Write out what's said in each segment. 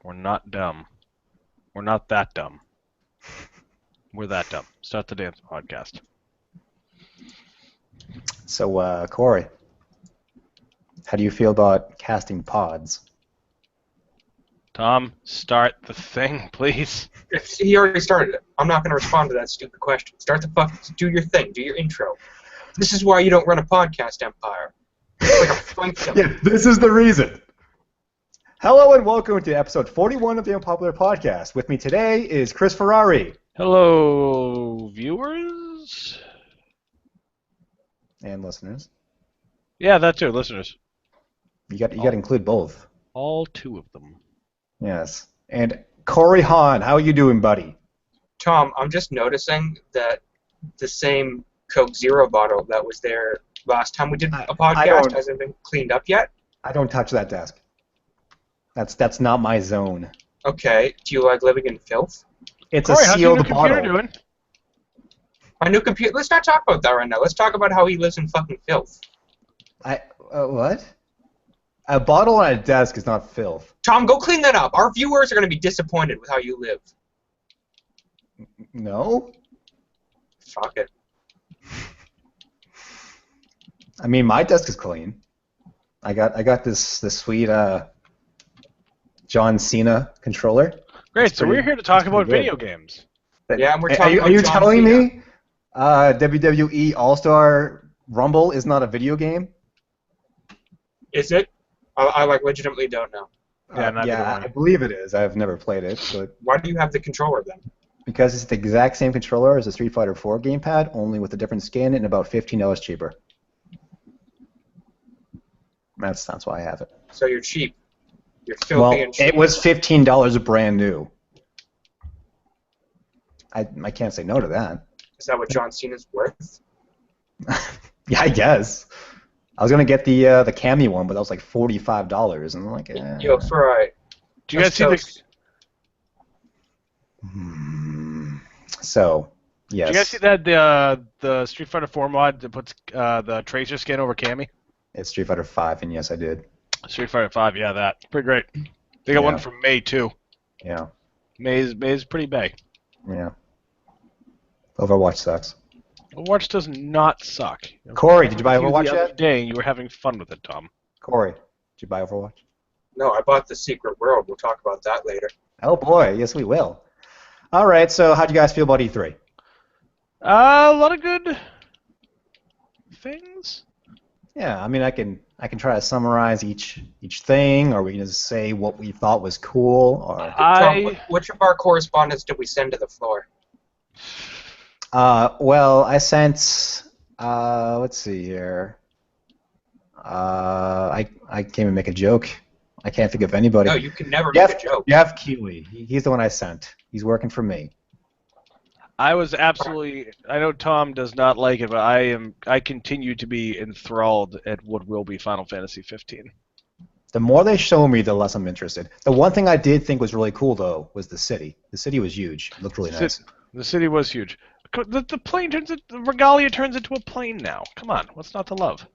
We're not dumb. We're not that dumb. We're that dumb. Start the dance podcast. So, Cory, how do you feel about casting pods? Tom, start the thing, please. He already started it. I'm not going to respond to that stupid question. Do your thing. Do your intro. This is why you don't run a podcast empire. It's like a fiefdom. Yeah, this is the reason. Hello and welcome to episode 41 of the UnPopular podcast. With me today is Chris Ferrari. Hello, viewers. And listeners. Yeah, that too, listeners. You got to include both. All two of them. Yes. And Cory Hahn, how are you doing, buddy? Tom, I'm just noticing that the same Coke Zero bottle that was there last time we did a podcast hasn't been cleaned up yet. I don't touch that desk. That's not my zone. Okay. Do you like living in filth? It's Cory, a how's your sealed new bottle. computer doing? My new computer. Let's not talk about that right now. Let's talk about how he lives in fucking filth. What? A bottle on a desk is not filth. Tom, go clean that up. Our viewers are going to be disappointed with how you live. No? Fuck it. I mean, my desk is clean. I got this sweet John Cena controller. Great, so we're here to talk about video games. Yeah, and we're talking about Are you John telling Cena. me WWE All-Star Rumble is not a video game? Is it? I like legitimately don't know. Yeah, I believe it is. I've never played it, but Why do you have the controller then? because it's the exact same controller as the Street Fighter 4 gamepad, only with a different skin and about $15 cheaper. That's why I have it. So you're cheap. You're filthy and cheap. It was $15 brand new. I can't say no to that. Is that what John Cena's worth? Yeah, I guess. I was gonna get the Cammy one, but that was like $45, and I'm like, Yo, Ferrari. Do you guys see the? So, yes. Do you guys see that the Street Fighter 4 mod that puts the Tracer skin over Cammy? It's Street Fighter 5, and yes, I did. Street Fighter 5, yeah, that pretty great. They got one from May too. Yeah. May's pretty big. Yeah. Overwatch sucks. Overwatch does not suck. Cory, did you buy The Overwatch other yet? day, you were having fun with it, Tom. Cory, did you buy Overwatch? No, I bought the Secret World. We'll talk about that later. Oh boy, yes we will. All right, so how do you guys feel about E3? A lot of good things. Yeah, I mean, I can try to summarize each thing, or we can just say what we thought was cool, or. Tom, which of our correspondents did we send to the floor? Well, I sent. Let's see here. I can't even make a joke. I can't think of anybody. No, you can never make a joke. Jeff Keighley. He's the one I sent. He's working for me. I was absolutely. I know Tom does not like it, but I continue to be enthralled at what will be Final Fantasy 15. The more they show me, the less I'm interested. The one thing I did think was really cool, though, was the city. The city was huge. It looked really nice. The city was huge. The plane the regalia turns into a plane now. Come on, what's not to love?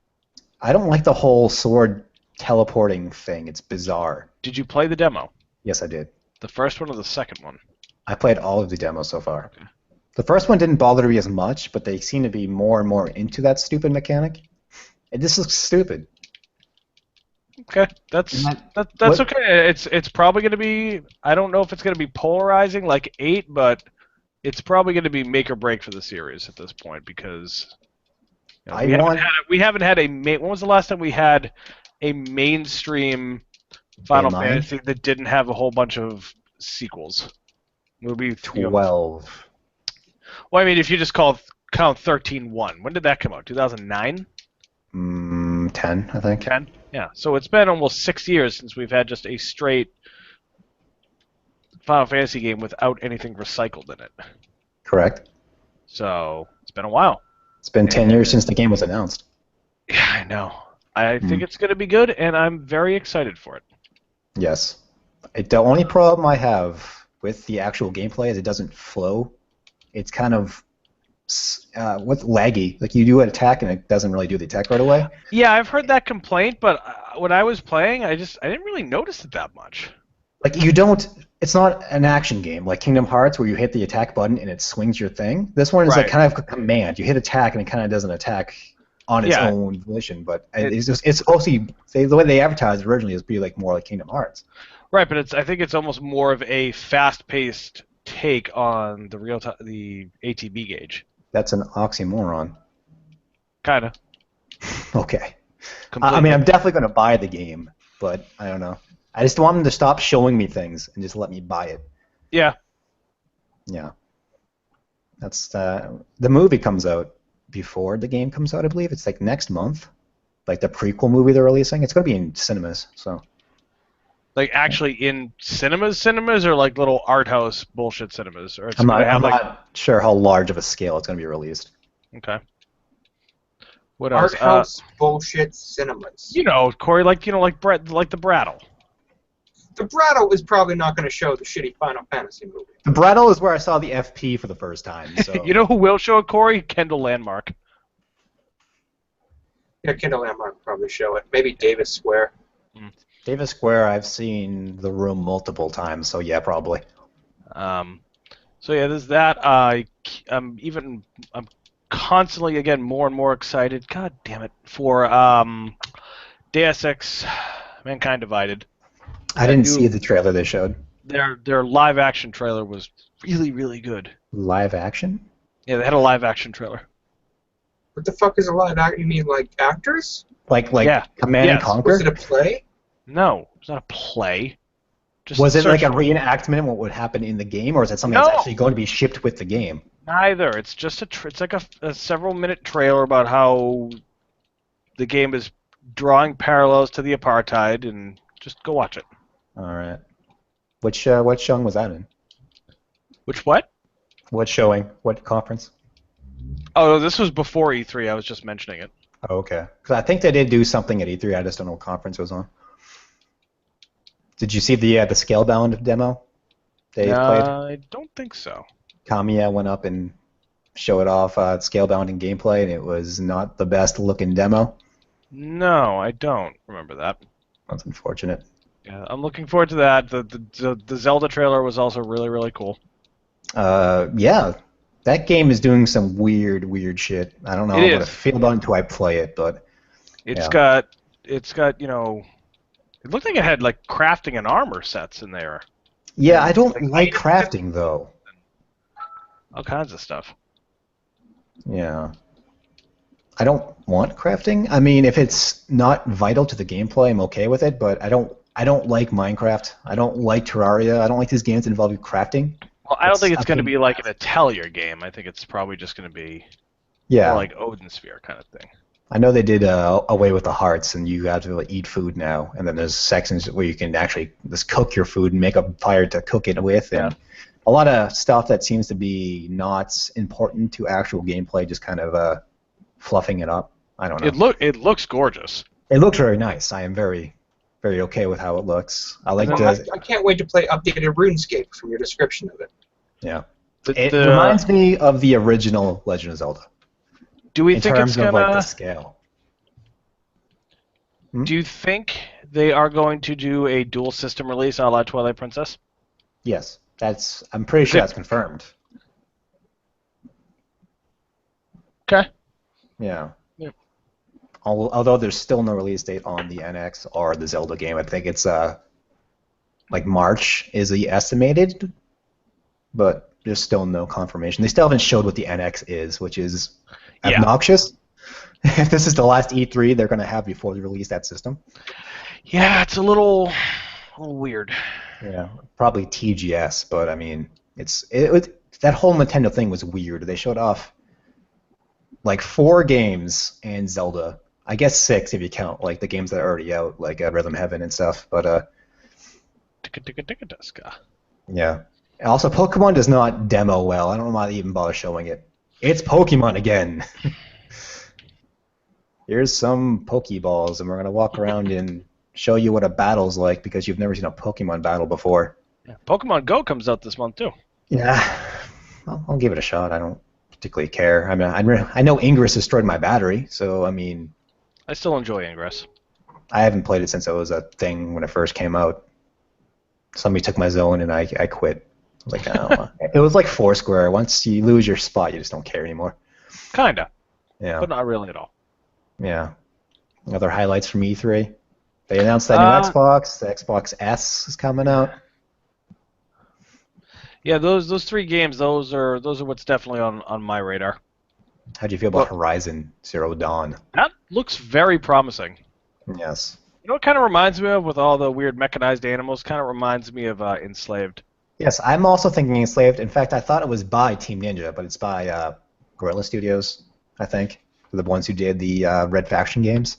I don't like the whole sword teleporting thing. It's bizarre. Did you play the demo? Yes, I did. The first one or the second one? I played all of the demos so far. Okay. The first one didn't bother me as much, but they seem to be more and more into that stupid mechanic. It just looks stupid. Okay, that's okay. It's probably going to be. I don't know if it's going to be polarizing like 8, but it's probably going to be make or break for the series at this point because we haven't had a. When was the last time we had a mainstream Final Fantasy that didn't have a whole bunch of sequels? It would be 12. Well, I mean, if you just count 13-1, when did that come out? 2009? 10, I think. 10? Yeah. So it's been almost 6 years since we've had just a straight Final Fantasy game without anything recycled in it. Correct. So it's been a while. It's been 10 years since the game was announced. Yeah, I know. I think it's going to be good, and I'm very excited for it. Yes. The only problem I have with the actual gameplay is it doesn't flow. It's kind of laggy. Like you do an attack and it doesn't really do the attack right away. Yeah, I've heard that complaint, but when I was playing, I didn't really notice it that much. Like you don't. It's not an action game like Kingdom Hearts where you hit the attack button and it swings your thing. This one is like Right. kind of a command. You hit attack and it kind of does an attack on its Yeah. own volition. But it's supposed to be, the way they advertised it originally is be like more like Kingdom Hearts. Right, but I think it's almost more of a fast-paced take on the the ATB gauge. That's an oxymoron. Kind of. Okay. I mean, I'm definitely going to buy the game, but I don't know. I just want them to stop showing me things and just let me buy it. Yeah. Yeah. That's the movie comes out before the game comes out, I believe. It's like next month. Like the prequel movie they're releasing. It's going to be in cinemas, so. Like actually in cinemas, or like little art house bullshit cinemas, or it's I'm gonna not sure how large of a scale it's going to be released. Okay. What else? Art house bullshit cinemas. You know, Cory, like the Brattle. The Brattle is probably not going to show the shitty Final Fantasy movie. The Brattle is where I saw the FP for the first time. So. You know who will show it, Cory? Kendall Landmark. Yeah, Kindle Landmark will probably show it. Maybe Davis Square. Davis Square, I've seen The Room multiple times, so yeah, probably. So yeah, there's that. I'm constantly again more and more excited. God damn it for Deus Ex: Mankind Divided. I didn't see the trailer they showed. Their live action trailer was really, really good. Live action? Yeah, they had a live action trailer. What the fuck is a live act? You mean like actors? Like Yeah. Command and Conquer? Was it a play? No, it's not a play. Just Was it like a search for it. reenactment of what would happen in the game, or is it something that's actually going to be shipped with the game? Neither. It's just it's like a several-minute trailer about how the game is drawing parallels to the apartheid, and just go watch it. All right. What showing was that in? Which what? What showing? What conference? Oh, this was before E3. I was just mentioning it. Oh, okay. Because I think they did do something at E3. I just don't know what conference it was on. Did you see the Scalebound demo they played? I don't think so. Kamiya went up and showed off Scalebound in gameplay, and it was not the best looking demo. No, I don't remember that. That's unfortunate. Yeah, I'm looking forward to that. The Zelda trailer was also really, really cool. Yeah, that game is doing some weird shit. I don't know how to feel about it until I play it, but it's got it looked like it had like crafting and armor sets in there. Yeah, I don't like crafting though. All kinds of stuff. Yeah. I don't want crafting. I mean, if it's not vital to the gameplay, I'm okay with it, but I don't like Minecraft. I don't like Terraria. I don't like these games that involve crafting. Well, I don't think it's going to be like an Atelier game. I think it's probably just going to be more like Odin Sphere kind of thing. I know they did away with the hearts, and you have to eat food now. And then there's sections where you can actually just cook your food and make a fire to cook it with. And a lot of stuff that seems to be not important to actual gameplay, just kind of fluffing it up. I don't know. It looks gorgeous. It looks very nice. I am very, very okay with how it looks. I like I can't wait to play updated RuneScape from your description of it. Yeah. It reminds me of the original Legend of Zelda. Do we think it's gonna? In terms of like the scale. Do you think they are going to do a dual system release a la Twilight Princess? Yes, I'm pretty sure that's confirmed. Okay. Yeah. Although there's still no release date on the NX or the Zelda game, I think it's like March is the estimated, but there's still no confirmation. They still haven't showed what the NX is, which is obnoxious. If this is the last E3 they're going to have before they release that system. Yeah, it's a little weird. Yeah, probably TGS, but I mean, that whole Nintendo thing was weird. They showed off like 4 games and Zelda. I guess 6 if you count like the games that are already out, like Rhythm Heaven and stuff. But yeah. Also, Pokemon does not demo well. I don't know why they even bother showing it. It's Pokemon again. Here's some Pokeballs, and we're gonna walk around and show you what a battle's like because you've never seen a Pokemon battle before. Yeah, Pokemon Go comes out this month too. Yeah, I'll give it a shot. I don't particularly care. I mean, I know Ingress destroyed my battery, so I mean. I still enjoy Ingress. I haven't played it since it was a thing when it first came out. somebody took my zone and I quit. I was like, oh. It was like Foursquare. Once you lose your spot, you just don't care anymore. Kinda. Yeah. But not really at all. Yeah. Other highlights from E3. They announced that new Xbox. The Xbox S is coming out. Yeah, those 3 games, those are what's definitely on my radar. How do you feel about Horizon Zero Dawn? That looks very promising. Yes. You know what kind of reminds me of, with all the weird mechanized animals? Kind of reminds me of Enslaved. Yes, I'm also thinking Enslaved. In fact, I thought it was by Team Ninja, but it's by Guerrilla Studios, I think. They're the ones who did the Red Faction games.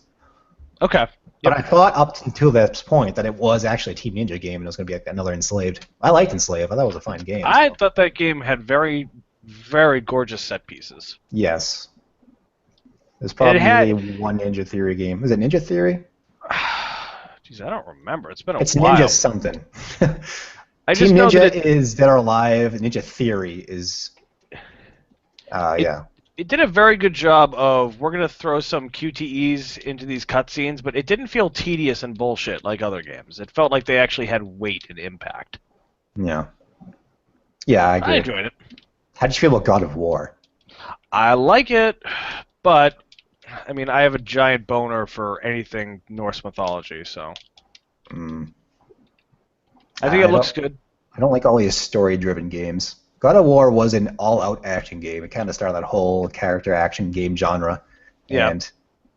Okay. But I thought up until this point that it was actually a Team Ninja game and it was going to be another Enslaved. I liked Enslaved. I thought it was a fine game. I thought that game had very, very gorgeous set pieces. Yes. There's probably one Ninja Theory game. Was it Ninja Theory? Jeez, I don't remember. It's been a while. It's Ninja something. Team Ninja is Dead or Alive. Ninja Theory is... yeah. It did a very good job of, we're going to throw some QTEs into these cutscenes, but it didn't feel tedious and bullshit like other games. It felt like they actually had weight and impact. Yeah. Yeah, I agree. I enjoyed it. How did you feel about God of War? I like it, but, I mean, I have a giant boner for anything Norse mythology, so... I think it looks good. I don't like all these story-driven games. God of War was an all-out action game. It kind of started that whole character action game genre. Yeah. And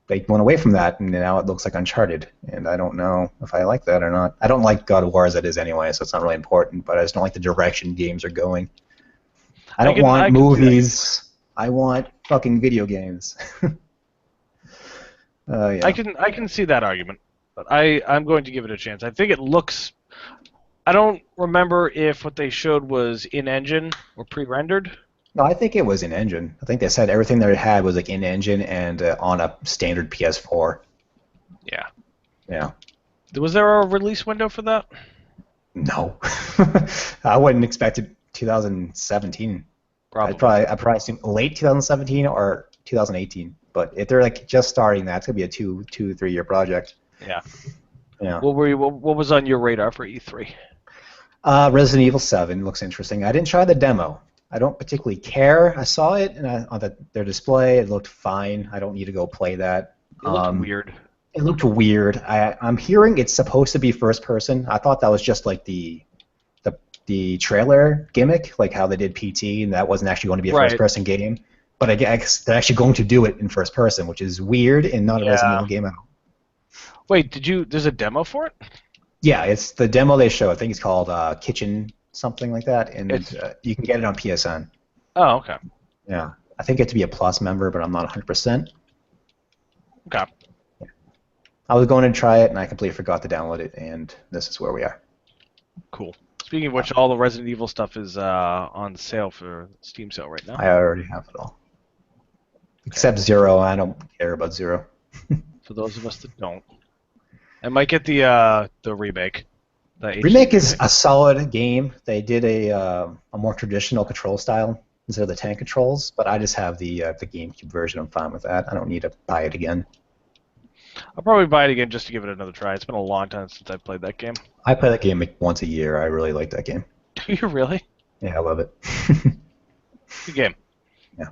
they went away from that, and now it looks like Uncharted. And I don't know if I like that or not. I don't like God of War as it is anyway, so it's not really important, but I just don't like the direction games are going. I don't want movies. I want fucking video games. Yeah. I can see that argument, but I'm going to give it a chance. I think it looks... I don't remember if what they showed was in-engine or pre-rendered. No, I think it was in-engine. I think they said everything they had was like in-engine and on a standard PS4. Yeah. Yeah. Was there a release window for that? No. I wouldn't expect it 2017. Probably. I'd probably assume late 2017 or 2018. But if they're like just starting that, it's gonna be a 3 year project. Yeah. Yeah. What was on your radar for E3? Resident Evil 7 looks interesting. I didn't try the demo. I don't particularly care. I saw it on their display. It looked fine. I don't need to go play that. It looked weird. It looked weird. I'm hearing it's supposed to be first person. I thought that was just like the trailer gimmick, like how they did PT, and that wasn't actually going to be a first person game. But I guess they're actually going to do it in first person, which is weird and not a Resident Evil game at all. Wait, there's a demo for it? Yeah, it's the demo they show. I think it's called Kitchen something like that, and you can get it on PSN. Oh, okay. Yeah, I think you have to be a Plus member, but I'm not 100%. Okay. Yeah. I was going to try it, and I completely forgot to download it, and this is where we are. Cool. Speaking of which, all the Resident Evil stuff is on sale for Steam sale right now. I already have it all. Except Zero. I don't care about Zero. For those of us that don't. I might get the remake. Remake is a solid game. They did a more traditional control style instead of the tank controls, but I just have the GameCube version. I'm fine with that. I don't need to buy it again. I'll probably buy it again just to give it another try. It's been a long time since I've played that game. I play that game like once a year. I really like that game. Do you really? Yeah, I love it. Good game. Yeah.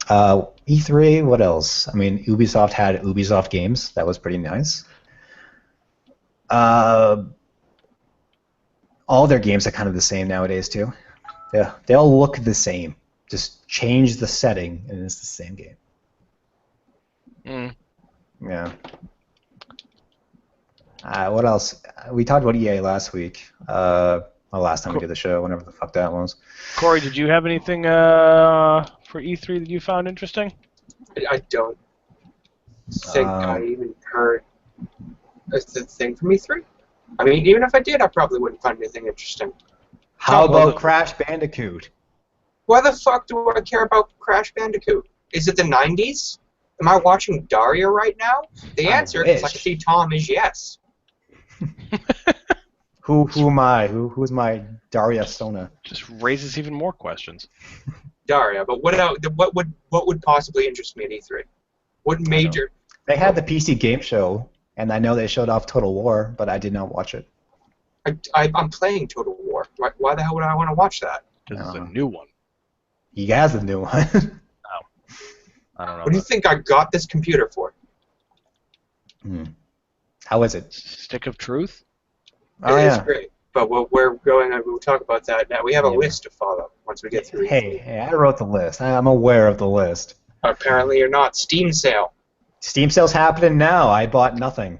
E3, what else? I mean, Ubisoft had Ubisoft games. That was pretty nice. All their games are kind of the same nowadays, too. Yeah, they all look the same. Just change the setting, and it's the same game. Yeah. What else? We talked about EA last week. Last time we did the show, whenever the fuck that was. Corey, did you have anything for E3 that you found interesting? I don't think I even heard the thing from E3. I mean, even if I did, I probably wouldn't find anything interesting. How about Crash Bandicoot? Why the fuck do I care about Crash Bandicoot? Is it the 90s? Am I watching Daria right now? The answer, because I can see Tom, is yes. Who am I? Who's my Daria Sona? Just raises even more questions. Daria, but what would possibly interest me at E3? What major? They had the PC game show, and I know they showed off Total War, but I did not watch it. I'm playing Total War. Why the hell would I want to watch that? Because it's a new one. He has a new one. I don't know. What do you think I got this computer for? How is it? Stick of Truth? Oh, It is yeah. great, but we'll talk about that now. We have a list to follow once we get through. Hey, I wrote the list. I'm aware of the list. Apparently you're not. Steam sale. Steam sale's happening now. I bought nothing.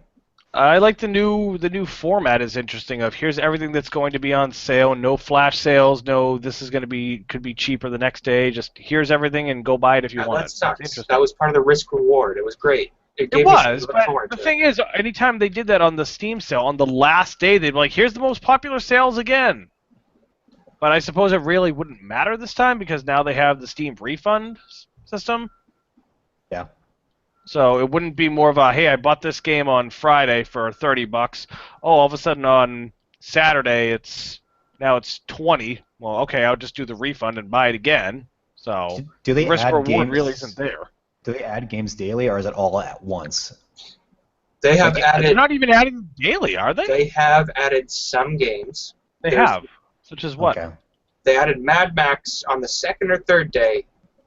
I like the new format is interesting. Of here's everything that's going to be on sale. No flash sales. No, this is going to could be cheaper the next day. Just here's everything and go buy it if you want That it. sucks. That was part of the risk reward. It was great. It was, but the thing is, anytime they did that on the Steam sale, on the last day, they'd be like, here's the most popular sales again. But I suppose it really wouldn't matter this time because now they have the Steam refund system. Yeah. So it wouldn't be more of a, hey, I bought this game on Friday for $30. Oh, all of a sudden on Saturday now it's $20. Well, okay, I'll just do the refund and buy it again. So do they the risk add reward games, really isn't there. Do they add games daily, or is it all at once? They have added. They're not even adding them daily, are they? They have added some games. They have. Such as what? Okay. They added Mad Max on the second or third day.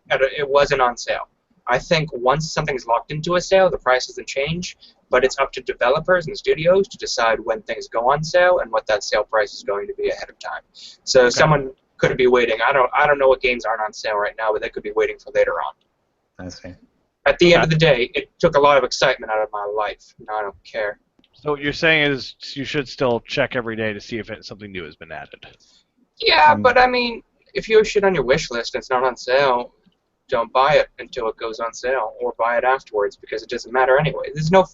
It wasn't on sale. I think once something's locked into a sale, the price doesn't change, but it's up to developers and studios to decide when things go on sale and what that sale price is going to be ahead of time. So someone could be waiting. I don't know what games aren't on sale right now, but they could be waiting for later on. I see. At the end of the day, it took a lot of excitement out of my life. Now I don't care. So what you're saying is you should still check every day to see if something new has been added. Yeah, but I mean, if you have shit on your wish list and it's not on sale, don't buy it until it goes on sale, or buy it afterwards because it doesn't matter anyway. There's no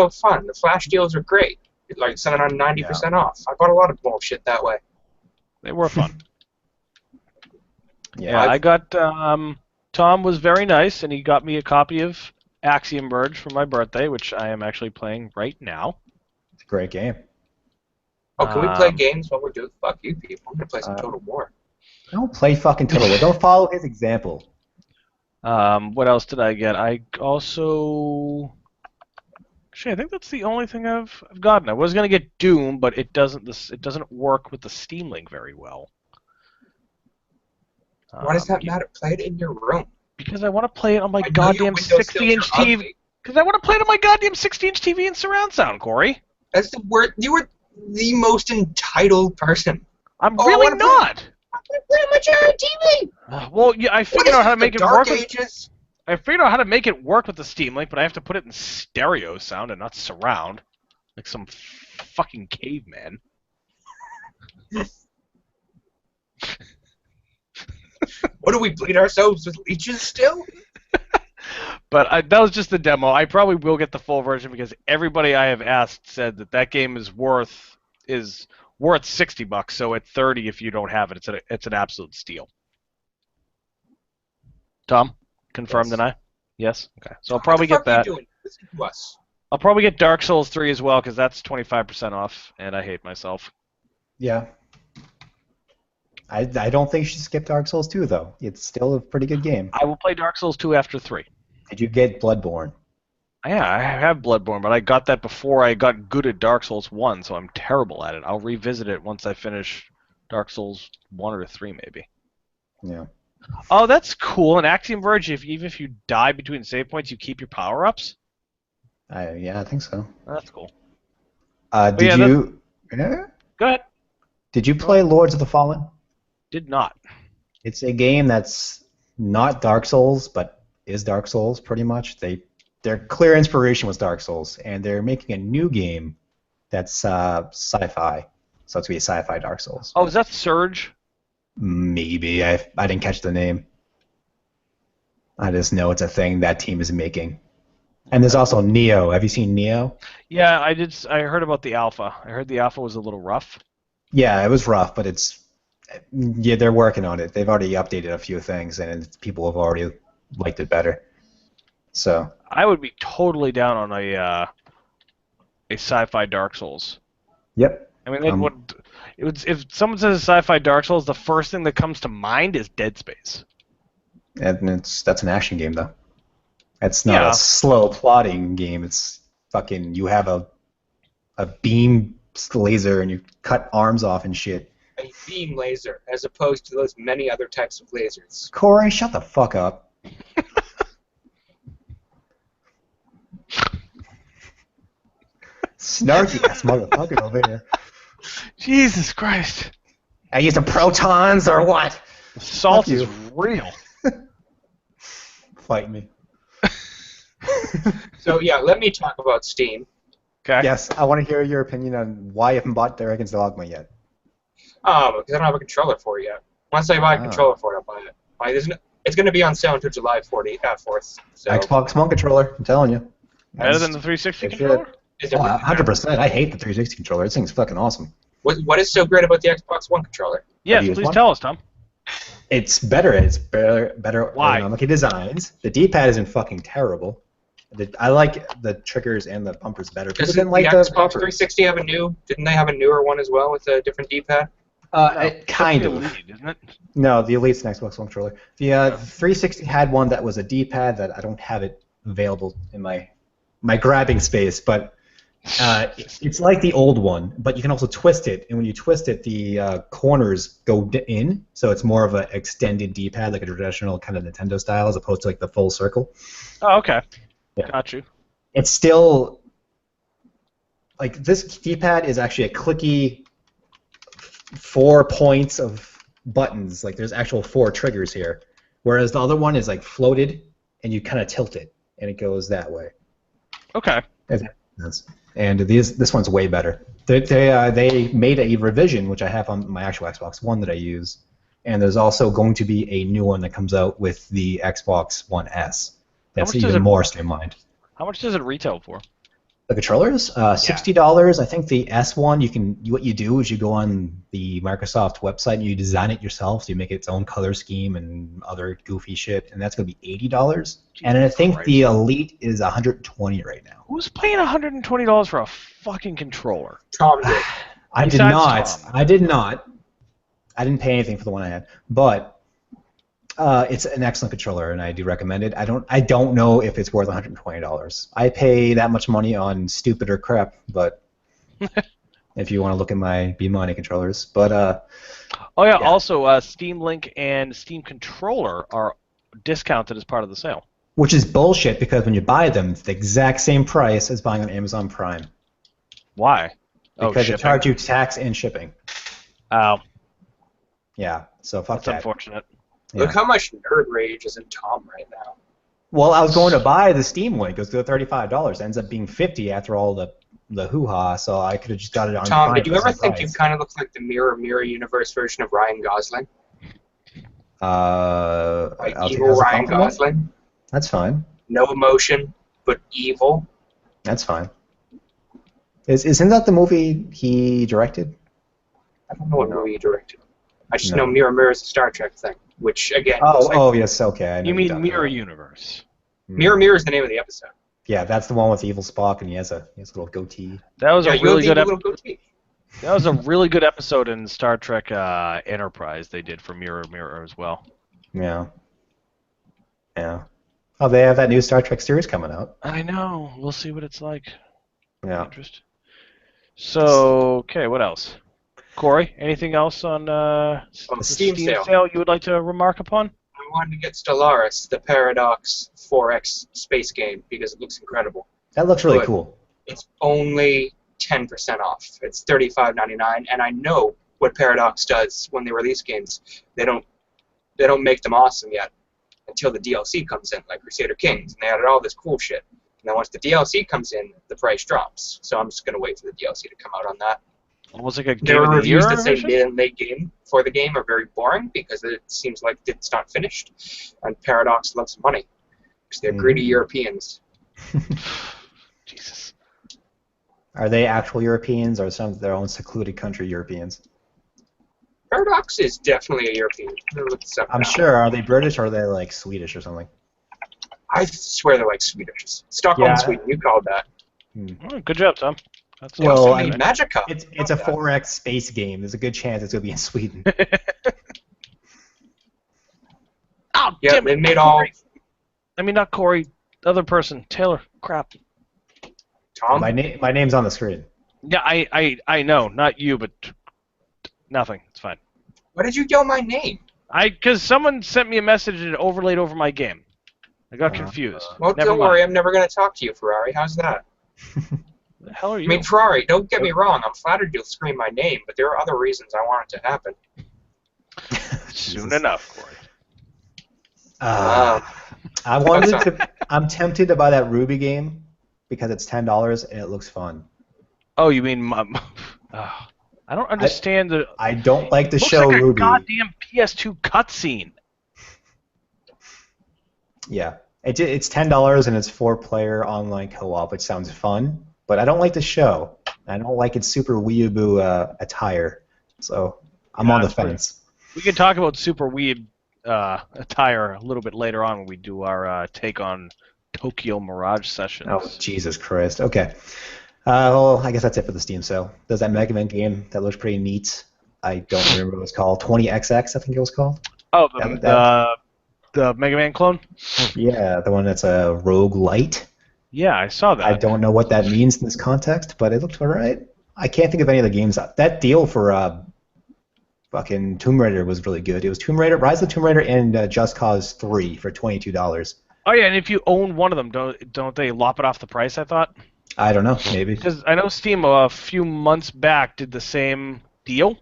fun. The flash deals are great, like selling on 90% off. I bought a lot of bullshit that way. They were fun. Yeah, I got Tom was very nice, and he got me a copy of Axiom Verge for my birthday, which I am actually playing right now. It's a great game. Oh, can we play games while we're doing? Fuck you people. I'm gonna play some Total War. Don't play fucking Total War. Don't follow his example. What else did I get? I also... Actually, I think that's the only thing I've gotten. I was gonna get Doom, but it doesn't work with the Steam Link very well. Why does that matter? Play it in your room. Because I want to play it on my goddamn 60-inch TV. Because I want to play it on my goddamn 60-inch TV and surround sound, Corey. That's the word. You were the most entitled person. I'm really not. I want to play on my giant TV. Well, yeah, I figured out how to make it work. Ages? I figured out how to make it work with the Steam Link, but I have to put it in stereo sound and not surround, like some fucking caveman. What do we bleed ourselves with leeches still? But that was just the demo. I probably will get the full version because everybody I have asked said that game is worth $60. So at $30, if you don't have it, it's an absolute steal. Tom, confirm, deny? Yes. Okay. So I'll probably get that. Listen to us. I'll probably get Dark Souls 3 as well because that's 25% off, and I hate myself. Yeah. I don't think you should skip Dark Souls 2, though. It's still a pretty good game. I will play Dark Souls 2 after 3. Did you get Bloodborne? Yeah, I have Bloodborne, but I got that before I got good at Dark Souls 1, so I'm terrible at it. I'll revisit it once I finish Dark Souls 1 or 3, maybe. Yeah. Oh, that's cool. In Axiom Verge, even if you die between save points, you keep your power-ups? Yeah, I think so. That's cool. Did you... Go ahead. Did you play Lords of the Fallen? Did not. It's a game that's not Dark Souls, but is Dark Souls pretty much. Their clear inspiration was Dark Souls, and they're making a new game that's sci-fi. So it's going to be a sci-fi Dark Souls. Oh, is that Surge? Maybe. I didn't catch the name. I just know it's a thing that team is making. And there's also Neo. Have you seen Neo? Yeah, I did. I heard about the alpha. I heard the alpha was a little rough. Yeah, it was rough, but they're working on it. They've already updated a few things, and people have already liked it better. So I would be totally down on a sci-fi Dark Souls. Yep. I mean, if someone says sci-fi Dark Souls, the first thing that comes to mind is Dead Space. And that's an action game, though. It's not a slow plotting game. It's fucking you have a beam laser and you cut arms off and shit. A beam laser, as opposed to those many other types of lasers. Cory, shut the fuck up. Snarky ass motherfucker over here. Jesus Christ. Are you using protons or what? Salt is real. Fight me. So yeah, let me talk about Steam. Okay. Yes, I want to hear your opinion on why you haven't bought Dragon's Dogma yet. Because I don't have a controller for it yet. Once I buy a controller for it, I'll buy it. It's going to be on sale until July 4th. So. Xbox One controller, I'm telling you. Better than the 360 controller? 100%. I hate the 360 controller. This thing's fucking awesome. What is so great about the Xbox One controller? Yes, please tell us, Tom. It's better. It's better Why? ergonomically designed. The D-pad isn't fucking terrible. I like the triggers and the bumpers better. Does the Xbox 360 have a new? Didn't they have a newer one as well with a different D-pad? Kind of. Elite, isn't it? No, the Elite's an Xbox One controller. The 360 had one that was a D-pad that I don't have it available in my grabbing space, but it's like the old one, but you can also twist it, and when you twist it, the corners go in, so it's more of an extended D-pad, like a traditional kind of Nintendo style, as opposed to like the full circle. Oh, okay. Yeah. Got you. It's still like this D-pad is actually a clicky 4 points of buttons. Like there's actual 4 triggers here, whereas the other one is like floated, and you kind of tilt it, and it goes that way. Okay. And this one's way better. They made a revision, which I have on my actual Xbox One that I use, and there's also going to be a new one that comes out with the Xbox One S. That's even more streamlined. How much does it retail for? The controllers, $60. I think the S one, what you do is you go on the Microsoft website and you design it yourself. So you make its own color scheme and other goofy shit, and that's going to be $80. And I think the Elite is $120 right now. Who's paying $120 for a fucking controller? Tom did. I did not. I did not. I didn't pay anything for the one I had, but it's an excellent controller, and I do recommend it. I don't know if it's worth $120. I pay that much money on stupider crap, but if you want to look at my B-Money controllers, but also Steam Link and Steam Controller are discounted as part of the sale. Which is bullshit because when you buy them, it's the exact same price as buying on Amazon Prime. Why? Because they charge you tax and shipping. Oh. Yeah, so fuck that. That's unfortunate. Yeah. Look how much nerd rage is in Tom right now. Well, I was going to buy the Steam Link. It was $35. It ends up being $50 after all the hoo-ha, so I could have just got it on Tom, did you ever think you kind of look like the Mirror Universe version of Ryan Gosling? Evil Ryan Gosling? That's fine. No emotion, but evil? That's fine. Isn't that the movie he directed? I don't know what movie he directed. I just know Mirror is a Star Trek thing, which, again... yes, okay. You mean Mirror Universe. Mirror is the name of the episode. Yeah, that's the one with evil Spock, and he has a little goatee. That was a really good episode. That was a really good episode in Star Trek Enterprise they did for Mirror as well. Yeah. Yeah. Oh, they have that new Star Trek series coming out. I know. We'll see what it's like. Yeah. So, okay, what else? Cory, anything else on the Steam sale you would like to remark upon? I wanted to get Stellaris, the Paradox 4X space game, because it looks incredible. That looks really cool. It's only 10% off. It's $35.99, and I know what Paradox does when they release games. They don't make them awesome yet until the DLC comes in, like Crusader Kings, and they added all this cool shit. And then once the DLC comes in, the price drops. So I'm just going to wait for the DLC to come out on that. Almost like a There are reviews that say version? mid and late game for the game are very boring because it seems like it's not finished. And Paradox loves money because they're greedy Europeans. Jesus. Are they actual Europeans or some of their own secluded country Europeans? Paradox is definitely a European. I'm sure. Are they British or are they like Swedish or something? I swear they're like Swedish. Stockholm, Sweden. You called that. Oh, good job, Tom. That's Magica. It's a 4X space game. There's a good chance it's going to be in Sweden. Oh, yeah, damn they it, made all... I mean, not Cory. The other person. Taylor. Crap. Tom? My name's on the screen. Yeah, I know, not you, but nothing. It's fine. Why did you yell my name? Because someone sent me a message and it overlaid over my game. I got confused. Well, Never don't mind. worry, I'm never going to talk to you, Ferrari. How's that? The hell are you? I mean, Ferrari, don't get me wrong. I'm flattered you'll scream my name, but there are other reasons I want it to happen. Soon enough, Cory. I'm tempted to buy that Ruby game because it's $10 and it looks fun. Oh, you mean I don't understand the. I don't like the looks show like a Ruby. goddamn PS2 cutscene. Yeah, it's $10 and it's 4-player online co-op, which sounds fun. But I don't like the show. I don't like its super weeaboo attire. So I'm on the fence. We can talk about super weeb attire a little bit later on when we do our take on Tokyo Mirage sessions. Oh, Jesus Christ. Okay. Well, I guess that's it for the Steam sale. There's that Mega Man game that looks pretty neat. I don't remember what it was called. 20XX, I think it was called. Oh, the Mega Man clone? Yeah, the one that's a roguelite. Yeah, I saw that. I don't know what that means in this context, but it looked alright. I can't think of any of the games. That deal for fucking Tomb Raider was really good. It was Tomb Raider, Rise of the Tomb Raider, and Just Cause 3 for $22. Oh yeah, and if you own one of them, don't they lop it off the price? I thought. I don't know, maybe. Because I know Steam a few months back did the same deal,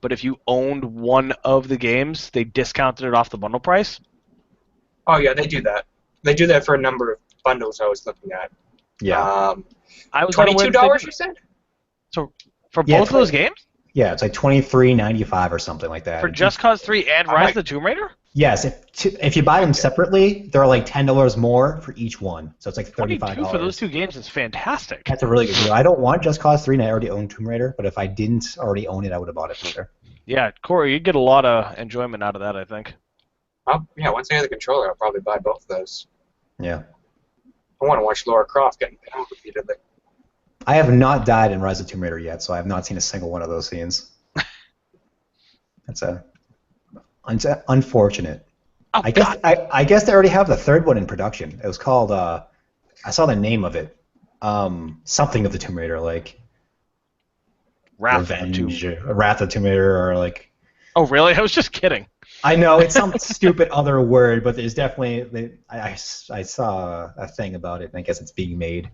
but if you owned one of the games, they discounted it off the bundle price. Oh yeah, they do that. They do that for a number of bundles I was looking at. Yeah. I was $22, you said? So for both of those games? Yeah, it's like $23.95 or something like that. For Just Cause 3 and Rise of the Tomb Raider? Yes, if you buy them separately, they're like $10 more for each one. So it's like $35. $22 for those two games is fantastic. That's a really good deal. I don't want Just Cause 3 and I already own Tomb Raider, but if I didn't already own it, I would have bought it for sure. Yeah, Cory, you'd get a lot of enjoyment out of that, I think. Yeah, once I get the controller, I'll probably buy both of those. Yeah. I want to watch Lara Croft getting pounded repeatedly. I have not died in Rise of Tomb Raider yet, so I have not seen a single one of those scenes. That's unfortunate. Oh, I guess they already have the third one in production. It was called I saw the name of it. Something of the Tomb Raider, like Wrath of Tomb Raider, or like. Oh really? I was just kidding. I know it's some stupid other word, but there's definitely I saw a thing about it, and I guess it's being made,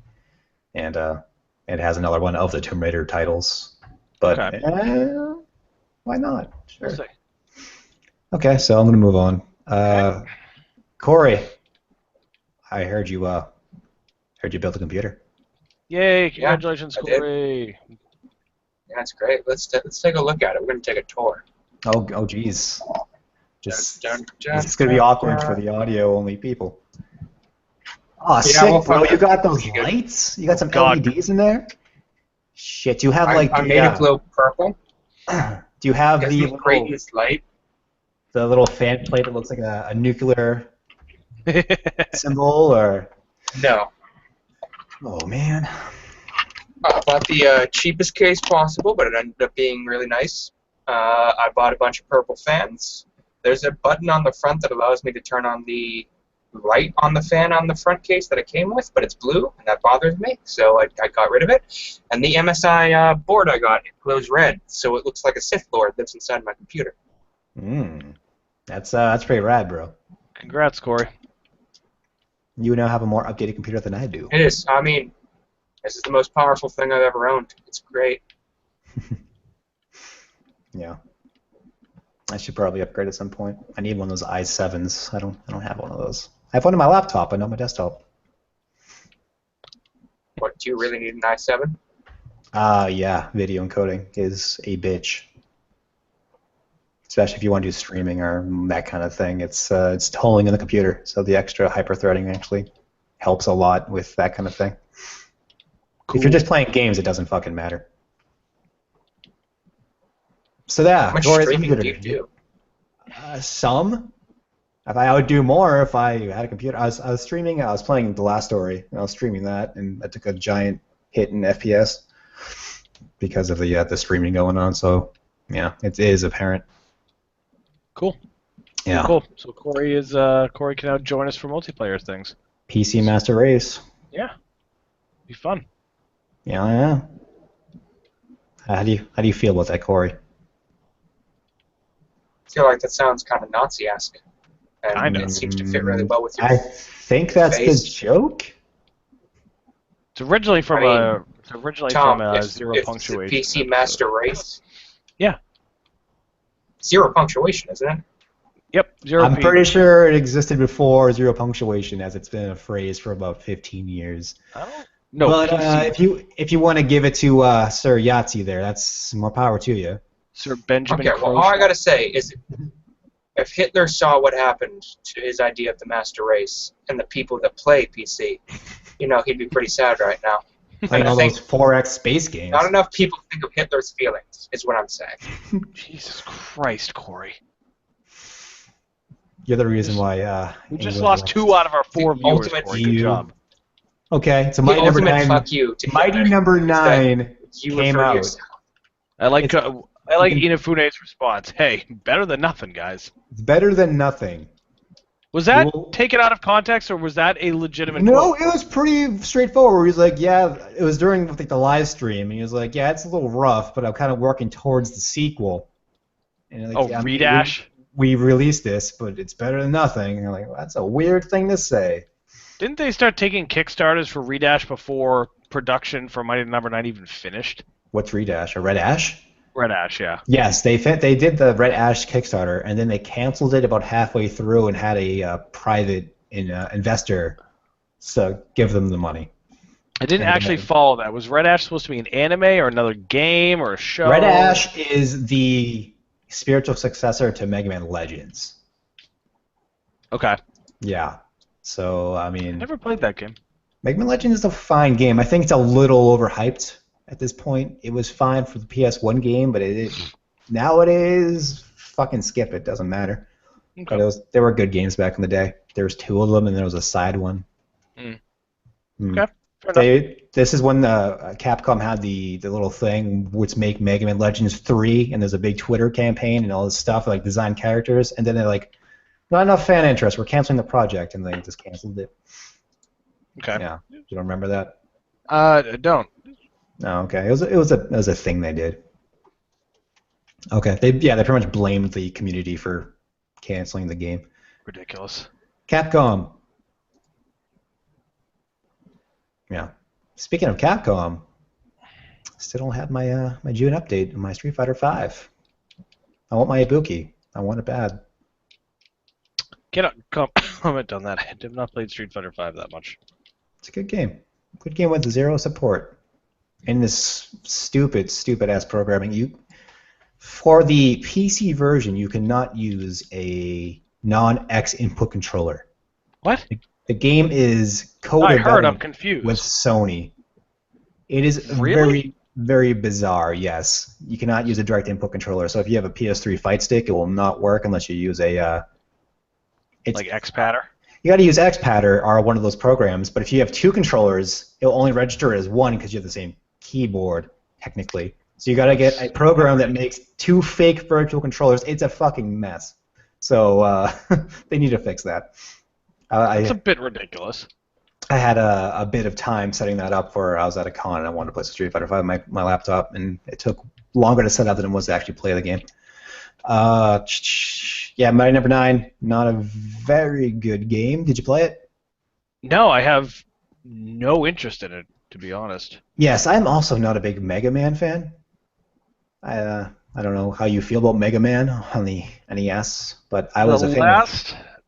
and it has another one of the Tomb Raider titles. But why not? Sure. We'll Okay, so I'm gonna move on. Cory, I heard you built a computer. Yay! Congratulations, Cory. Yeah, that's great. Let's take a look at it. We're gonna take a tour. Oh, geez. Just Dun, it's gonna be awkward for the audio only people. Oh, Yeah, sick, bro! You got those lights? You got some God. LEDs in there? Shit, do you have like I made it glow purple. do you have Gives me greatest light. the little fan plate that looks like a nuclear symbol, or? No. Oh man. I bought the cheapest case possible, but it ended up being really nice. I bought a bunch of purple fans. There's a button on the front that allows me to turn on the light on the fan on the front case that it came with, but it's blue, and that bothers me, so I got rid of it. And the MSI board I got, it glows red, so it looks like a Sith Lord that's inside my computer. That's pretty rad, bro. Congrats, Cory. You now have a more updated computer than I do. It is. I mean, this is the most powerful thing I've ever owned. It's great. Yeah. I should probably upgrade at some point. I need one of those i7s. I don't have one of those. I have one on my laptop, but not my desktop. What, do you really need an i7? Yeah, video encoding is a bitch. Especially if you want to do streaming or that kind of thing. It's tolling in the computer, so the extra hyper-threading actually helps a lot with that kind of thing. Cool. If you're just playing games, it doesn't fucking matter. So yeah, How much streaming do you do? Some. I would do more if I had a computer. I was streaming. I was playing The Last Story. And I was streaming that, and I took a giant hit in FPS because of the streaming going on. So yeah, it is apparent. Cool. Yeah. Cool. So Cory can now join us for multiplayer things. PC Master Race. Yeah. Be fun. Yeah. How do you feel about that, Cory? I feel like that sounds kind of Nazi-esque, and Kinda. it seems to fit really well with I think that's face. the joke. It's originally from Tom, zero if punctuation. it's the PC Master Race. Yeah. Zero punctuation, isn't it? Yep. Zero. I'm pretty sure it existed before zero punctuation, as it's been a phrase for about 15 years. No. But PC. if you want to give it to Sir Yahtzee there, that's more power to you. Sir Benjamin. Okay. Well, all I gotta say is, if Hitler saw what happened to his idea of the Master Race and the people that play PC, he'd be pretty sad right now. Playing all those 4X space games. Not enough people think of Hitler's feelings, is what I'm saying. Jesus Christ, Cory. You're the reason why. We just lost 2 out of our 4 viewers. Ultimate Cory. Good job. Okay, so The Mighty Number ultimate 9. fuck you to Mighty Hitler Number is 9 that you came refer to out. yourself. I like Inafune's response. Hey, better than nothing, guys. It's better than nothing. Was that taken out of context, or was that a legitimate No, quote? it was pretty straightforward. He's like, yeah, it was during the live stream, and he was like, yeah, it's a little rough, but I'm kind of working towards the sequel. And like, yeah, Redash? We released this, but it's better than nothing. And you're like, well, that's a weird thing to say. Didn't they start taking Kickstarters for Redash before production for Mighty Number 9 even finished? What's Redash? A Red Ash? Red Ash, yeah. Yes, they did the Red Ash Kickstarter, and then they canceled it about halfway through and had a private investor give them the money. I didn't actually follow that. Was Red Ash supposed to be an anime or another game or a show? Red Ash is the spiritual successor to Mega Man Legends. Okay. Yeah. So, I mean... I never played that game. Mega Man Legends is a fine game. I think it's a little overhyped at this point. It was fine for the PS1 game, but nowadays, fucking skip it. Doesn't matter. Okay. But there were good games back in the day. There was 2 of them, and there was a side one. Okay. This is when Capcom had the little thing, which make Mega Man Legends 3, and there's a big Twitter campaign and all this stuff, like design characters, and then they're like, not enough fan interest, we're canceling the project, and they just canceled it. Okay. Yeah. You don't remember that? I don't. Oh, okay. It was a thing they did. Okay. They pretty much blamed the community for canceling the game. Ridiculous. Capcom. Yeah. Speaking of Capcom, still don't have my my June update on my Street Fighter V. I want my Ibuki. I want it bad. Cannot comment on that. I have not played Street Fighter V that much. It's a good game. Good game with 0 support. And this stupid ass programming. For the PC version, you cannot use a non-X input controller. What? The game is coded I'm confused. with Sony. It is Really? very, very bizarre, yes. You cannot use a direct input controller. So if you have a PS3 Fight Stick, it will not work unless you use a... like X-Patter? You got to use X-Patter or one of those programs, but if you have 2 controllers, it will only register as 1 because you have the same keyboard, technically. So you got to get a program that makes 2 fake virtual controllers. It's a fucking mess. So they need to fix that. It's a bit ridiculous. I had a bit of time setting that up for I was at a con and I wanted to play Street Fighter V on my laptop, and it took longer to set up than it was to actually play the game. Yeah, Mighty Number 9, not a very good game. Did you play it? No, I have no interest in it, to be honest. Yes, I'm also not a big Mega Man fan. I don't know how you feel about Mega Man on the NES, but I was a fan.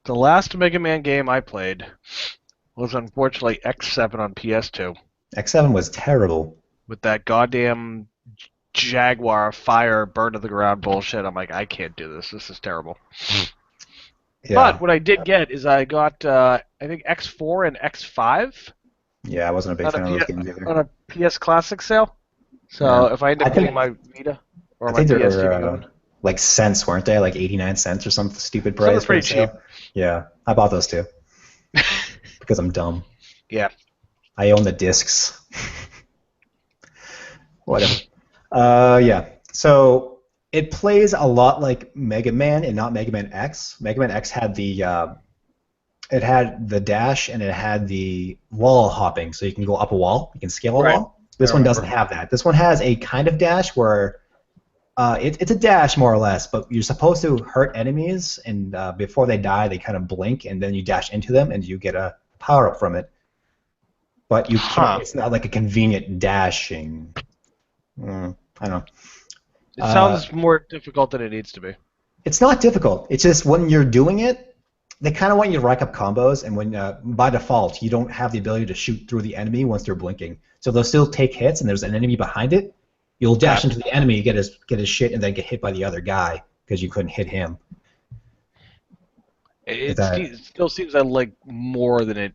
The last Mega Man game I played was unfortunately X7 on PS2. X7 was terrible. With that goddamn Jaguar fire burn to the ground bullshit. I'm like, I can't do this. This is terrible. Yeah. But what I did get is I got, I think, X4 and X5. Yeah, I wasn't a big fan of those games either. On a PS Classic sale. So if I end up getting my Vita or my PS2, like cents, weren't they? Like 89 cents or some stupid price. Something pretty cheap. Yeah, I bought those too. Because I'm dumb. Yeah. I own the discs. Whatever. Yeah. So it plays a lot like Mega Man and not Mega Man X. Mega Man X had the dash and it had the wall hopping, so you can go up a wall, you can scale a wall. This one doesn't have that. This one has a kind of dash where it's a dash more or less, but you're supposed to hurt enemies, and before they die, they kind of blink, and then you dash into them, and you get a power up from it. But you can't. It's not like a convenient dashing. I don't know. It sounds more difficult than it needs to be. It's not difficult. It's just when you're doing it, they kind of want you to rack up combos, and when by default you don't have the ability to shoot through the enemy once they're blinking. So they'll still take hits, and there's an enemy behind it. You'll dash into the enemy, get his shit, and then get hit by the other guy because you couldn't hit him. It still seems like more than it.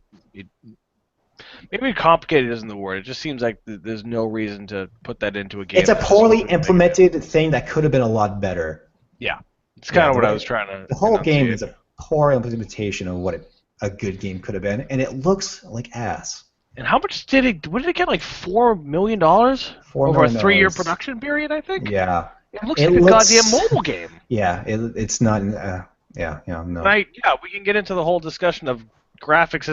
Maybe complicated isn't the word. It just seems like there's no reason to put that into a game. It's a poorly implemented thing that could have been a lot better. Yeah, it's kind of what I was trying to. The whole game is a poor implementation of what a good game could have been, and it looks like ass. And how much did it? What did it get? Like $4 million over a 3-year production period, I think. Yeah. It looks like a goddamn mobile game. Yeah, it's not. No. We can get into the whole discussion of graphics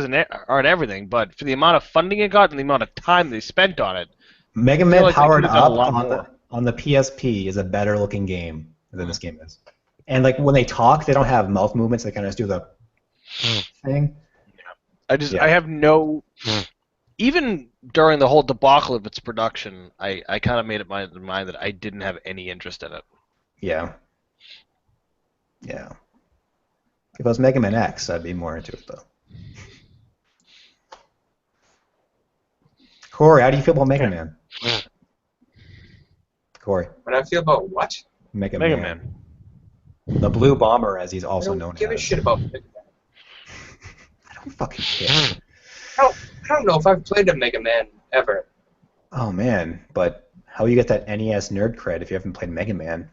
aren't everything, but for the amount of funding it got and the amount of time they spent on it, Mega Man Powered Up on the PSP is a better looking game than this game is. And like when they talk, they don't have mouth movements. They kind of just do the thing. Yeah. I have no. Even during the whole debacle of its production, I kind of made it my mind that I didn't have any interest in it. Yeah. Yeah. If it was Mega Man X, I'd be more into it, though. Cory, how do you feel about Mega Man? Cory. What do I feel about what? Mega Man. The Blue Bomber, as he's also known as. I don't give a shit about Mega Man. I don't fucking care. I don't know if I've played a Mega Man ever. Oh, man. But how you get that NES nerd cred if you haven't played Mega Man?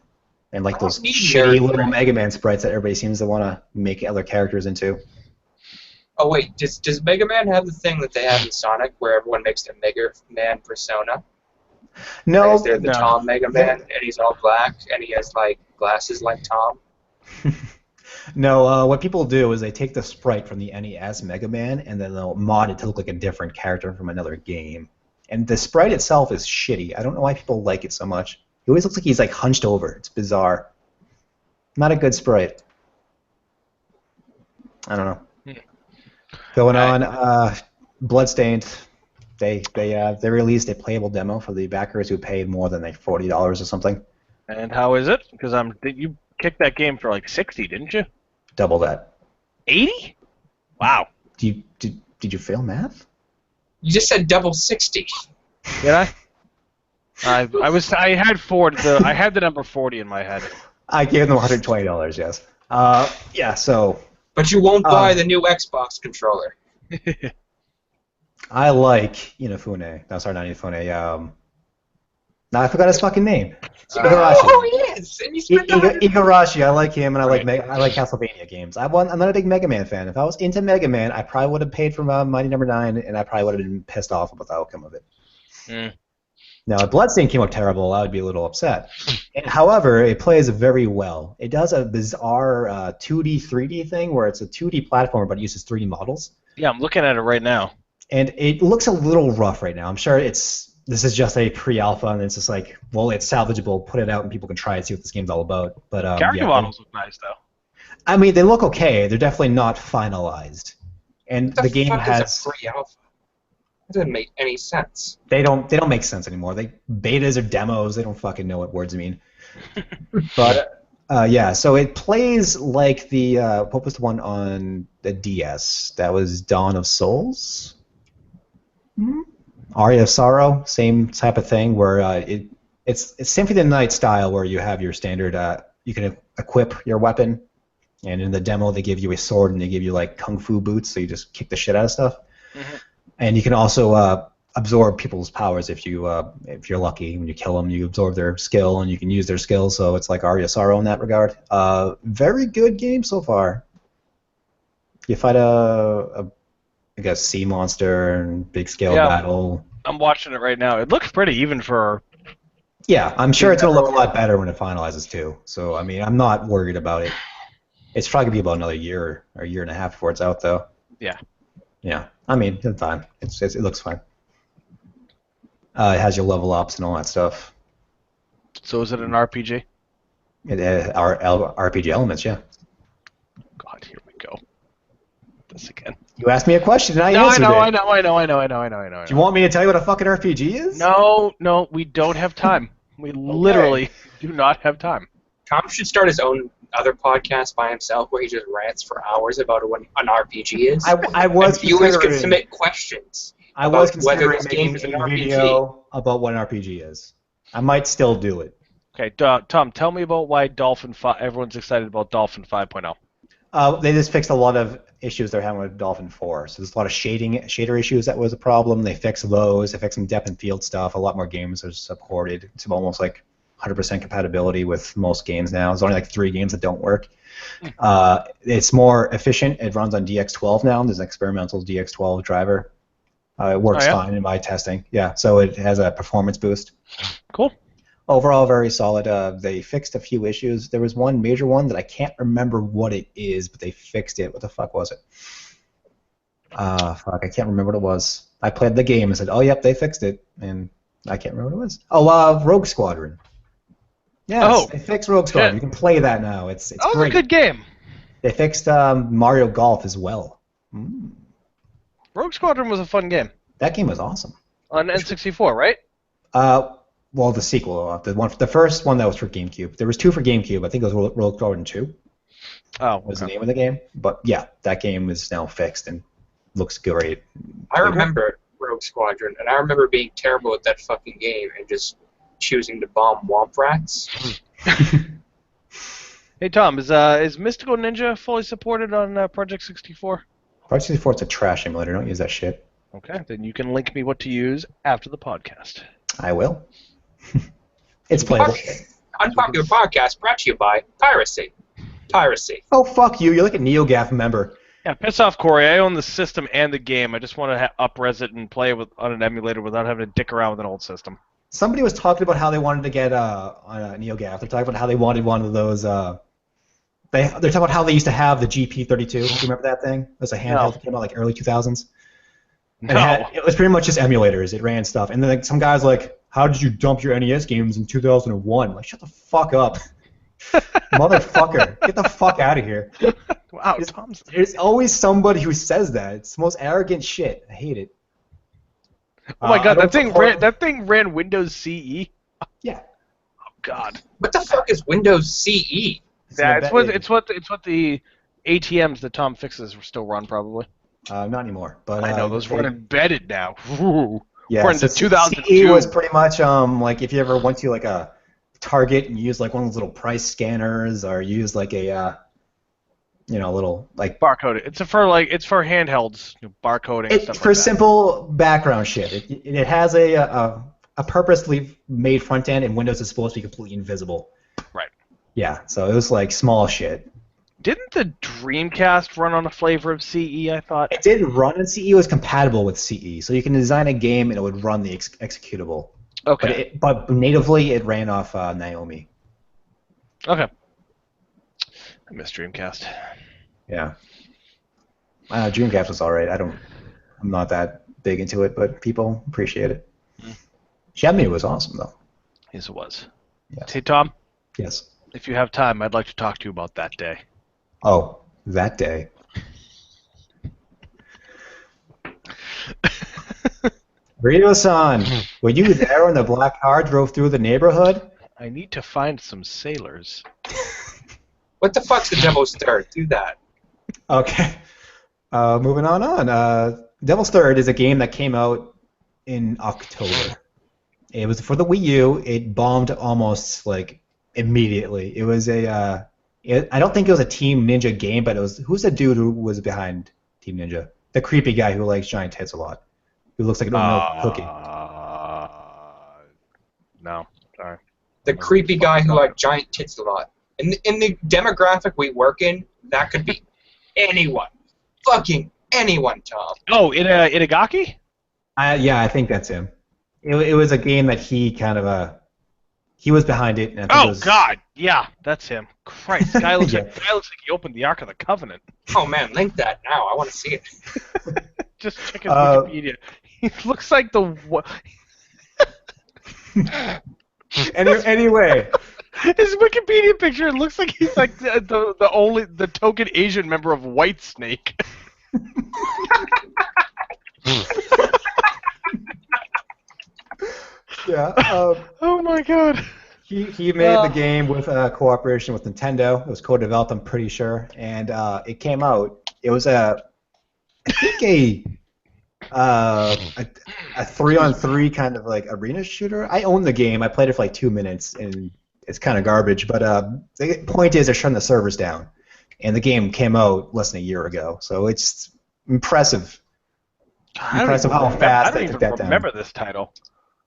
And like those shitty little Mega Man sprites that everybody seems to want to make other characters into. Oh, wait. Does Mega Man have the thing that they have in Sonic where everyone makes their Mega Man persona? No. Is there the Tom Mega Man, and he's all black, and he has like glasses like Tom? No, what people do is they take the sprite from the NES Mega Man and then they'll mod it to look like a different character from another game. And the sprite itself is shitty. I don't know why people like it so much. He always looks like he's like hunched over. It's bizarre. Not a good sprite. I don't know. Going on, Bloodstained. They released a playable demo for the backers who paid more than like $40 or something. And how is it? Because you kicked that game for like 60, didn't you? Double that. 80? Wow. Did you fail math? You just said double 60. Did I? I had 40. I had the number 40 in my head. I gave them $120. Yes. Yeah. So. But you won't buy the new Xbox controller. I like Inafune. No, sorry, not Inafune. No, I forgot his fucking name. Igarashi. Oh, yes. And you spent Igarashi. I like him, and I like Castlevania games. I'm not a big Mega Man fan. If I was into Mega Man, I probably would have paid for Mighty Number 9, and I probably would have been pissed off about the outcome of it. Now, if Bloodstained came out terrible, I would be a little upset. However, it plays very well. It does a bizarre 2D, 3D thing where it's a 2D platformer, but it uses 3D models. Yeah, I'm looking at it right now. And it looks a little rough right now. I'm sure this is just a pre-alpha, and it's just like, well, it's salvageable. Put it out, and people can try it, see what this game's all about. But character models look nice, though. I mean, they look okay. They're definitely not finalized. And the game has a pre-alpha. That doesn't make any sense. They don't make sense anymore. Betas or demos. They don't fucking know what words mean. But yeah, so it plays like the what was the one on the DS? That was Dawn of Souls. Aria of Sorrow, same type of thing where it's Symphony of the Night style where you have your standard you can equip your weapon, and in the demo they give you a sword and they give you like kung fu boots, so you just kick the shit out of stuff. And you can also absorb people's powers if you're lucky. When you kill them, you absorb their skill and you can use their skills. So it's like Aria of Sorrow in that regard. Very good game so far. You fight a sea monster and big scale battle. I'm watching it right now. It looks pretty even for. Yeah, I'm sure it's gonna look a lot better when it finalizes too. So I mean, I'm not worried about it. It's probably gonna be about another year or a year and a half before it's out, though. Yeah. Yeah, I mean, it's fine. It looks fine. It has your level ups and all that stuff. So is it an RPG? It are RPG elements, yeah. God, here we go. This again. You asked me a question and I No, answered I it. know. Do you want me to tell you what a fucking RPG is? No, we don't have time. We literally do not have time. Tom should start his own other podcast by himself where he just rants for hours about what an RPG is. I was and viewers considering. could submit questions. I was whether considering this game is making an a RPG. video about what an RPG is. I might still do it. Okay, Tom, tell me about why everyone's excited about Dolphin 5.0. They just fixed a lot of issues they're having with Dolphin 4. So there's a lot of shader issues that was a problem. They fixed those. They fixed some depth and field stuff. A lot more games are supported. It's almost like 100% compatibility with most games now. There's only like 3 games that don't work. It's more efficient. It runs on DX12 now. There's an experimental DX12 driver. It works fine in my testing. Yeah, so it has a performance boost. Cool. Overall, very solid. They fixed a few issues. There was one major one that I can't remember what it is, but they fixed it. What the fuck was it? Fuck, I can't remember what it was. I played the game and said, oh, yep, they fixed it, and I can't remember what it was. Oh, Rogue Squadron. Yes, they fixed Rogue Squadron. You can play that now. It's that was great. a good game. They fixed Mario Golf as well. Rogue Squadron was a fun game. That game was awesome. On N64, right? Well, the sequel, the first one that was for GameCube. There was 2 for GameCube. I think it was Rogue Squadron 2. Oh, was the name of the game. But yeah, that game is now fixed and looks great. I remember Rogue Squadron, and I remember being terrible at that fucking game and just choosing to bomb Womp Rats. Hey Tom, is Mystical Ninja fully supported on Project 64? Project 64 is a trash emulator. Don't use that shit. Okay, then you can link me what to use after the podcast. I will. It's playable. Unpopular podcast brought to you by Piracy. Piracy. Oh, fuck you. You're like a NeoGAF member. Yeah, piss off, Cory. I own the system and the game. I just want to up-res it and play it on an emulator without having to dick around with an old system. Somebody was talking about how they wanted to get on a NeoGAF. They're talking about how they wanted one of those. They're talking about how they used to have the GP32. Do you remember that thing? It was a handheld that came out like early 2000s. No. It was pretty much just emulators. It ran stuff. And then like, some guy's like, how did you dump your NES games in 2001? I'm like, shut the fuck up. Motherfucker. Get the fuck out of here. Wow, There's always somebody who says that. It's the most arrogant shit. I hate it. Oh my god, that thing ran Windows CE? Yeah. Oh god. What the fuck is Windows CE? Yeah, it's what the ATMs that Tom fixes still run probably. Not anymore. But I know those run embedded now. Ooh. Yeah, we're into so 2002. CE was pretty much like if you ever went to like a Target and used like one of those little price scanners, or used like a little like barcoding. It's for handhelds, barcoding. It's stuff for like that. simple background shit. It has a purposely made front end, and Windows is supposed to be completely invisible. Right. Yeah, so it was like small shit. Didn't the Dreamcast run on a flavor of CE, I thought? It did run in CE. It was compatible with CE, so you can design a game and it would run the executable. Okay. But natively, it ran off Naomi. Okay. I miss Dreamcast. Yeah. Dreamcast was alright. I'm not that big into it, but people appreciate it. Shenmue was awesome, though. Yes, it was. Yes. Hey, Tom? Yes. If you have time, I'd like to talk to you about that day. Oh, that day. Rito-san, were you there when the black car drove through the neighborhood? I need to find some sailors. What the fuck's the Devil's Third? Do that. Okay. Moving on. Devil's Third is a game that came out in October. It was for the Wii U. It bombed almost like immediately. It was I don't think it was a Team Ninja game, but it was. Who's the dude who was behind Team Ninja? The creepy guy who likes giant tits a lot. Who looks like an oatmeal cookie. No, sorry. The creepy guy who likes giant tits a lot. In the demographic we work in, that could be anyone. Fucking anyone, Tom. Oh, Itagaki? Yeah, I think that's him. It was a game that he kind of he was behind it. And God, yeah, that's him. Christ, guy looks like he opened the Ark of the Covenant. Oh man, link that now. I want to see it. Just check his Wikipedia. He looks like the Anyway. His Wikipedia picture looks like he's like the token Asian member of Whitesnake. Yeah. Oh my god. He made the game with cooperation with Nintendo. It was co-developed, I'm pretty sure, and it came out. It was I think a 3-on-3 kind of like arena shooter. I own the game. I played it for like 2 minutes, and it's kind of garbage. But the point is, they're shutting the servers down, and the game came out less than a year ago. So it's impressive. Impressive how fast they took that down. I don't even remember this title.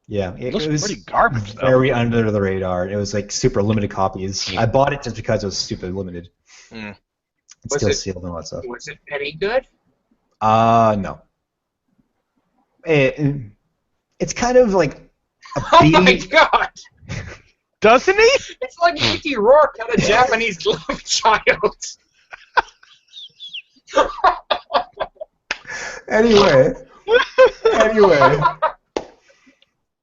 Yeah, it was pretty garbage, though. Very under the radar. It was like super limited copies. I bought it just because it was super limited. It's still sealed and all that stuff. Was it any good? No. It's kind of like a Oh my god! Doesn't he? It's like Mickey Rourke had a Japanese love child. Anyway.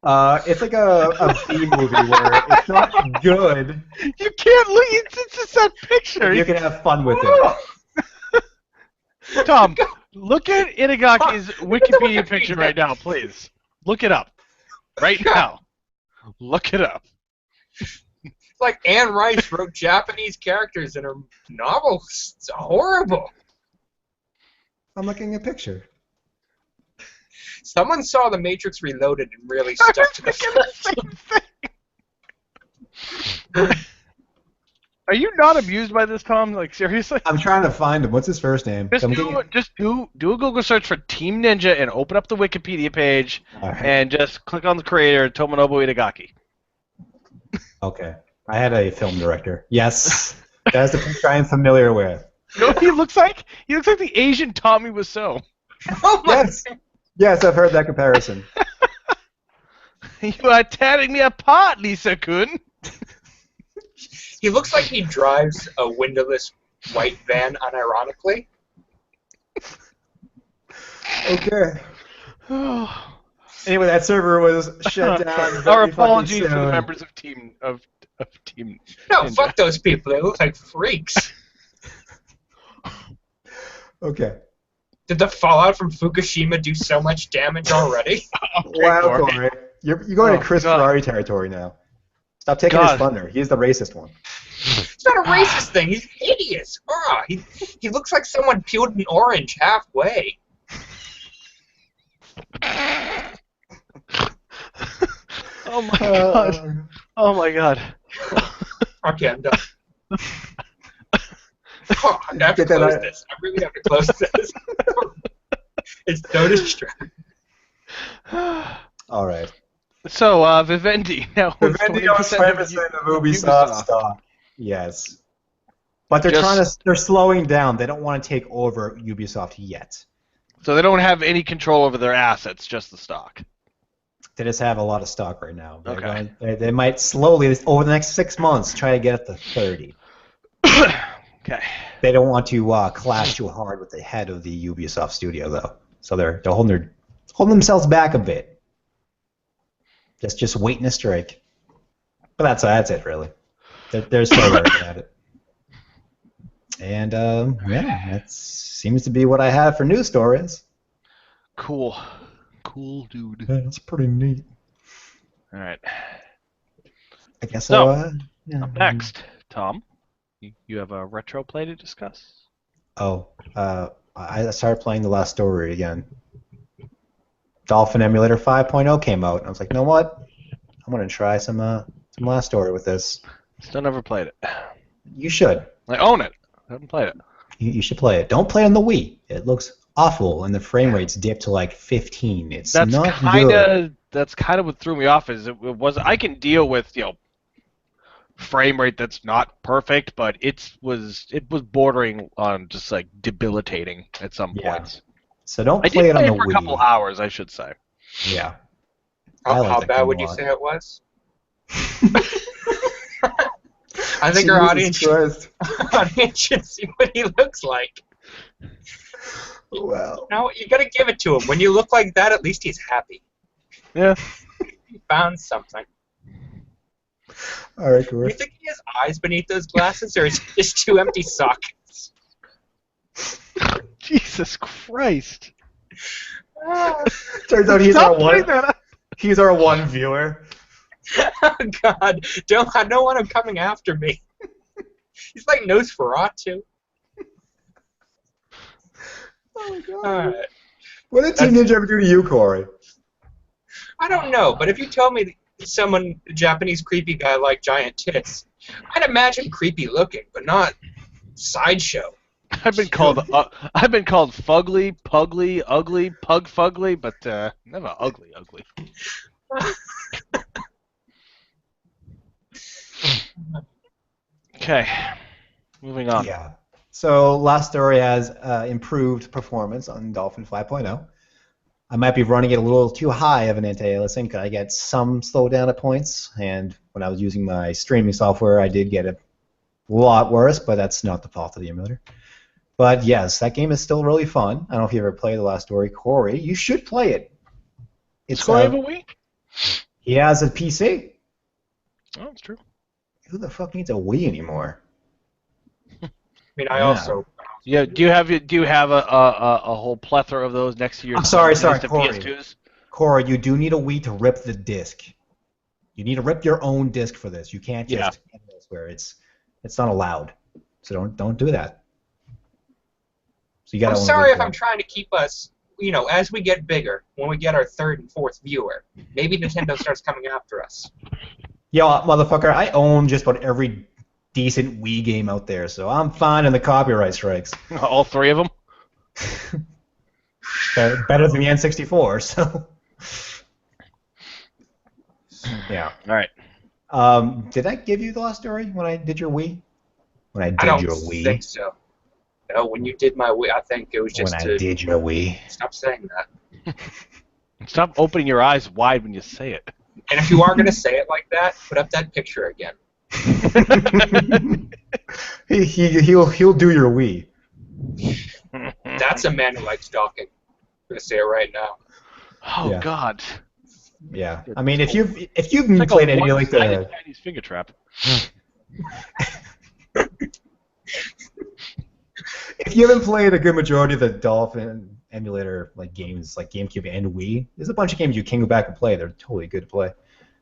It's like a B movie where it's not good. You can't look. It's just that picture. You can have fun with it. Tom, look at Itadaki's Wikipedia picture right now, please. Look it up. Right now. Look it up. It's like Anne Rice wrote Japanese characters in her novels. It's horrible. I'm looking at a picture. Someone saw The Matrix Reloaded and really stuck to the same thing. Are you not amused by this, Tom? Like, seriously? I'm trying to find him. What's his first name? Just do a Google search for Team Ninja and open up the Wikipedia page and just click on the creator, Tomonobu Itagaki. Okay. I had a film director. Yes. That's the picture I am familiar with. You know what he looks like? He looks like the Asian Tommy Wiseau. Oh my Yes. Yes, I've heard that comparison. You are tearing me apart, Lisa-kun. He looks like he drives a windowless white van unironically. Okay. Anyway, that server was shut down. Our apologies to the members of Team Team No, Ninja. fuck those people. They look like freaks. Okay. Did the fallout from Fukushima do so much damage already? Wow, Cory. You're going to Chris Ferrari territory now. Stop taking his thunder. He's the racist one. It's not a racist thing. He's hideous. He looks like someone peeled an orange halfway. Oh my god. Oh my god. Okay, I'm done. Oh, I have to close this. I really have to close this. It's so distracting. All right. So, Vivendi now owns Vivendi owns 20% of Ubisoft stock. Yes. But they're slowing down. They don't want to take over Ubisoft yet. So they don't have any control over their assets, just the stock. They just have a lot of stock right now. Okay. They might slowly, over the next 6 months, try to get up to 30. Okay. They don't want to clash too hard with the head of the Ubisoft studio, though. So they're holding themselves back a bit. Just waiting to strike. But that's it, really. They're still working at it. And yeah, that seems to be what I have for news stories. Cool, dude. Yeah, that's pretty neat. All right. I guess so. Yeah. Up next, Tom. You have a retro play to discuss? Oh, I started playing The Last Story again. Dolphin Emulator 5.0 came out, and I was like, you know what? I'm going to try some Last Story with this. Still never played it. You should. I own it. I haven't played it. You should play it. Don't play on the Wii. It looks awful, and the frame rates dip to like 15. It's not good. That's kind of what threw me off. Is it was I can deal with frame rate that's not perfect, but it was bordering on just like debilitating at some points. So don't play it on the Wii. For a couple hours, I should say. Yeah. How bad would you say it was? I think our audience should see what he looks like. Well. No, you gotta give it to him. When you look like that, at least he's happy. Yeah. He found something. All right, Do Cory. you think he has eyes beneath those glasses, or is it just two empty sockets? Jesus Christ! Turns out he's Stop our putting one. that up. He's our one viewer. Oh God! I don't want him coming after me. He's like Nosferatu. Oh my God. Alright. What did Team Ninja ever do to you, Cory? I don't know, but if you tell me someone, a Japanese creepy guy like giant tits, I'd imagine creepy looking, but not sideshow. I've been called fugly, pugly, ugly, pug fugly, but never ugly. Okay, moving on. Yeah. So last story has improved performance on Dolphin 5.0. I might be running it a little too high of an anti-aliasing because I get some slowdown at points, and when I was using my streaming software, I did get a lot worse, but that's not the fault of the emulator. But yes, that game is still really fun. I don't know if you ever played the last story, Cory. You should play it. It's Cory have a Wii? He has a PC. Oh, it's true. Who the fuck needs a Wii anymore? I mean, I also. Yeah. Do you have a whole plethora of those next to your? I'm sorry, Cory. PS2s? Cory, you do need a Wii to rip the disc. You need to rip your own disc for this. You can't just where it's not allowed. So don't do that. So you I'm sorry if I'm trying to keep us, as we get bigger, when we get our third and fourth viewer, maybe Nintendo starts coming after us. Yo, motherfucker, I own just about every decent Wii game out there, so I'm fine in the copyright strikes. All three of them? Better than the N64, so. Yeah. All right. Did I give you the last story when I did your Wii? When I did your Wii? I don't think so. No, when you did my Wii, I think it was just when I did your Wii. Stop saying that. Stop opening your eyes wide when you say it. And if you are going to say it like that, put up that picture again. He'll do your Wii. That's a man who likes talking. I'm going to say it right now. Oh Yeah. God. Yeah. I mean, if you've It's played any like the Chinese finger trap. If you haven't played a good majority of the Dolphin Emulator games, like GameCube and Wii, there's a bunch of games you can go back and play. They're totally good to play.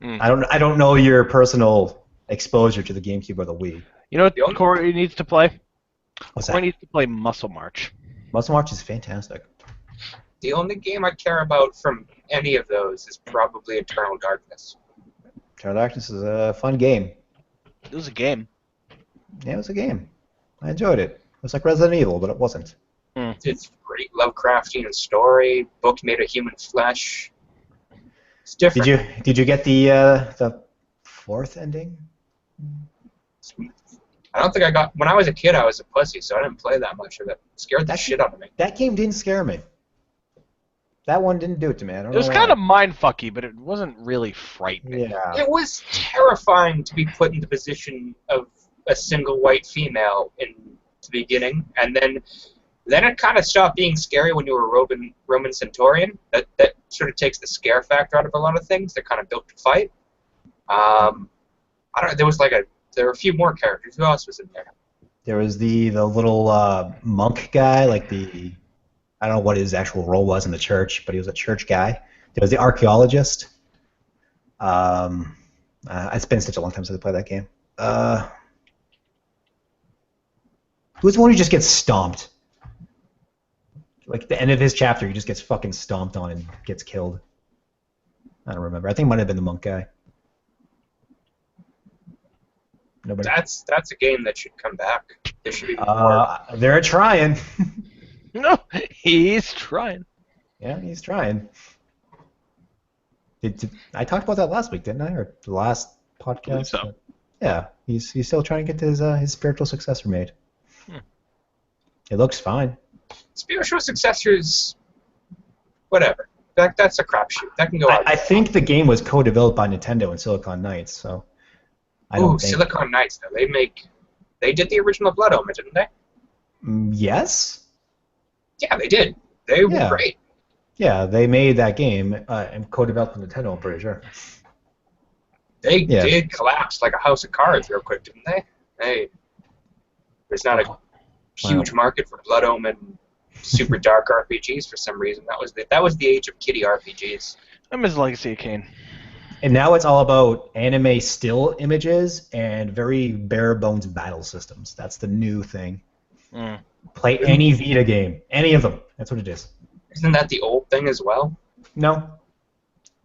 I don't know your personal exposure to the GameCube or the Wii. You know what Cory needs to play? What's that? Cory needs to play Muscle March. Muscle March is fantastic. The only game I care about from any of those is probably Eternal Darkness. Eternal Darkness is a fun game. It was a game. Yeah, it was a game. I enjoyed it. It was like Resident Evil, but it wasn't. It's great Lovecraftian story, book made of human flesh. It's different. Did you get the fourth ending? I don't think I got. When I was a kid, I was a pussy, so I didn't play that much of it. It scared the shit out of me. That game didn't scare me. That one didn't do it to me. I don't know. It was kind of mindfucky, but it wasn't really frightening. Yeah. It was terrifying to be put in the position of a single white female in the beginning, and then it kind of stopped being scary when you were a Roman Centurion. That sort of takes the scare factor out of a lot of things. They're kind of built to fight. I don't. There were a few more characters. Who else was in there? There was the little monk guy, I don't know what his actual role was in the church, but he was a church guy. There was the archaeologist. It's been such a long time since I played that game. Who's the one who just gets stomped? Like, the end of his chapter, he just gets fucking stomped on and gets killed. I don't remember. I think it might have been the monk guy. Nobody. That's a game that should come back. There should be more. They're trying. No, he's trying. Yeah, he's trying. I talked about that last week, didn't I? Or the last podcast? I believe so. Yeah, he's still trying to get his spiritual successor made. It looks fine. Spiritual successors, whatever. That's a crapshoot. That can go out. I think the game was co-developed by Nintendo and Silicon Knights, so I don't think. Silicon Knights, though. They did the original Blood Omen, didn't they? Yes? Yeah, they did. They were great. Yeah, they made that game and co-developed with Nintendo, I'm pretty sure. They did collapse like a house of cards real quick, didn't they? There's not a huge market for Blood Omen super dark RPGs for some reason. That was the age of kiddie RPGs. I miss Legacy of Kain. And now it's all about anime still images and very bare bones battle systems. That's the new thing. Play any Vita game, any of them. That's what it is. Isn't that the old thing as well? No.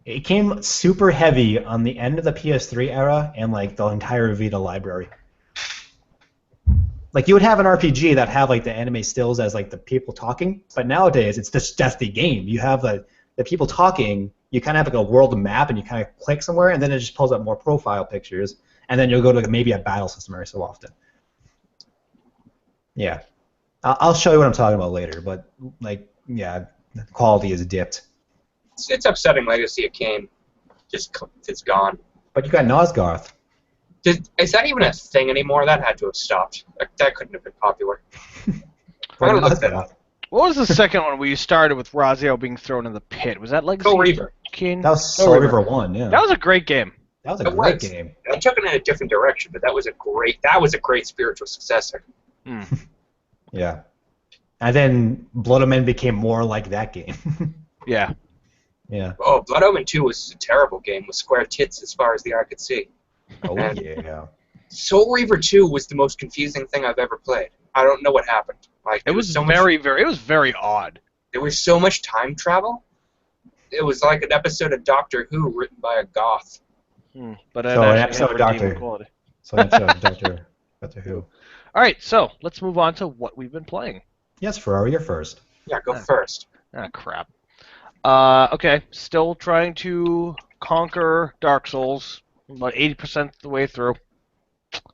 It came super heavy on the end of the PS3 era and like the entire Vita library. Like you would have an RPG that have like the anime stills as like the people talking, but nowadays it's just the game. You have the people talking. You kind of have like a world map, and you kind of click somewhere, and then it just pulls up more profile pictures, and then you'll go to like, maybe a battle system every so often. Yeah, I'll show you what I'm talking about later, but like yeah, the quality is dipped. It's upsetting. Legacy of Kain, it's gone. But you got Nosgoth. Is that even a thing anymore? That had to have stopped. That couldn't have been popular. I'm gonna look that up. What was the second one where you started with Razio being thrown in the pit? Was that Legacy Soul Reaver. Kain? That was Soul Reaver 1, yeah. That was a great game. That was a great game. I took it in a different direction, but that was a great spiritual successor. Yeah. And then Blood Omen became more like that game. Yeah. Yeah. Oh, Blood Omen 2 was a terrible game with square tits as far as the eye could see. Oh, and yeah. Soul Reaver 2 was the most confusing thing I've ever played. I don't know what happened. Like it was very odd. There was so much time travel. It was like an episode of Doctor Who written by a goth. But an episode of Doctor Who. All right, so let's move on to what we've been playing. Yes, Ferrari, you're first. Yeah, go first. Ah, crap. Okay, still trying to conquer Dark Souls. About 80% the way through.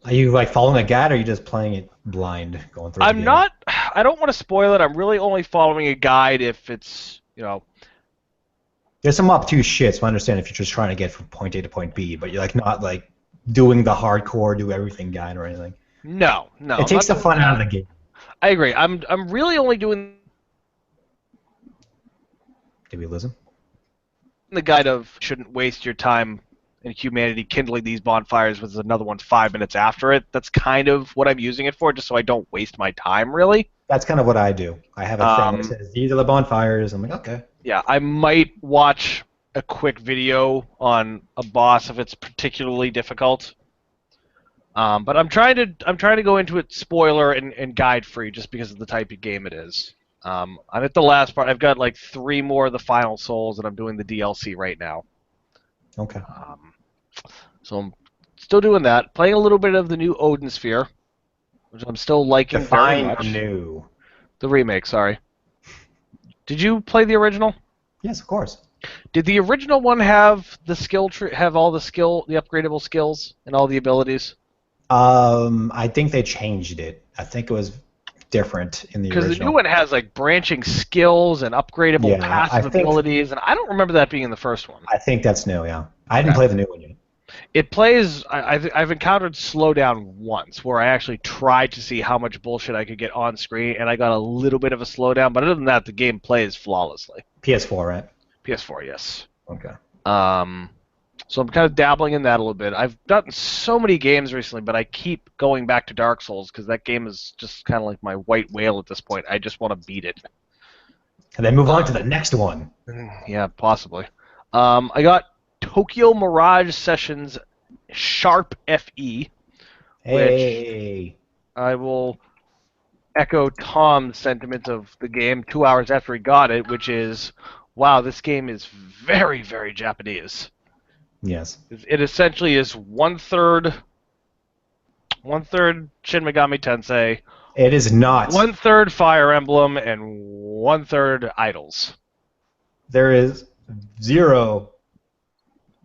Are you like following a guide, or are you just playing it blind, going through? I'm not. I don't want to spoil it. I'm really only following a guide if it's, you know. There's some obtuse shit, so I understand if you're just trying to get from point A to point B, but you're like not like doing the hardcore, do everything guide or anything. No. It takes the fun out of the game. I agree. I'm really only doing. Did we lose him? The guide of shouldn't waste your time in humanity kindling these bonfires with another one 5 minutes after it. That's kind of what I'm using it for, just so I don't waste my time, really. That's kind of what I do. I have a thing that says, these are the bonfires. I'm like, okay. Yeah, I might watch a quick video on a boss if it's particularly difficult. But I'm trying to go into it spoiler and guide free just because of the type of game it is. I'm at the last part. I've got like 3 more of the final souls, and I'm doing the DLC right now. Okay. So I'm still doing that. Playing a little bit of the new Odin Sphere, which I'm still liking very much. New. The remake, sorry. Did you play the original? Yes, of course. Did the original one have the skill tree, have all the upgradable skills and all the abilities? I think they changed it. I think it was different in the original. Because the new one has like branching skills and upgradable passive abilities, and I don't remember that being in the first one. I think that's new, yeah. I didn't play the new one yet. It plays. I've encountered slowdown once, where I actually tried to see how much bullshit I could get on screen, and I got a little bit of a slowdown. But other than that, the game plays flawlessly. PS4, right? PS4, yes. Okay. So I'm kind of dabbling in that a little bit. I've done so many games recently, but I keep going back to Dark Souls because that game is just kind of like my white whale at this point. I just want to beat it. And then move on to the next one. Yeah, possibly. I got Tokyo Mirage Sessions Sharp FE, which I will echo Tom's sentiment of the game 2 hours after he got it, which is, wow, this game is very, very Japanese. Yes. It essentially is one-third Shin Megami Tensei. It is not. 1/3 Fire Emblem and 1/3 Idols. There is 0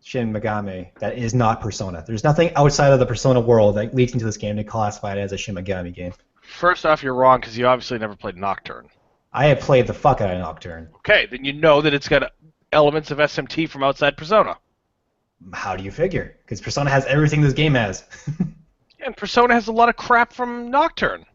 Shin Megami that is not Persona. There's nothing outside of the Persona world that leaks into this game to classify it as a Shin Megami game. First off, you're wrong because you obviously never played Nocturne. I have played the fuck out of Nocturne. Okay, then you know that it's got elements of SMT from outside Persona. How do you figure? Because Persona has everything this game has. And Persona has a lot of crap from Nocturne.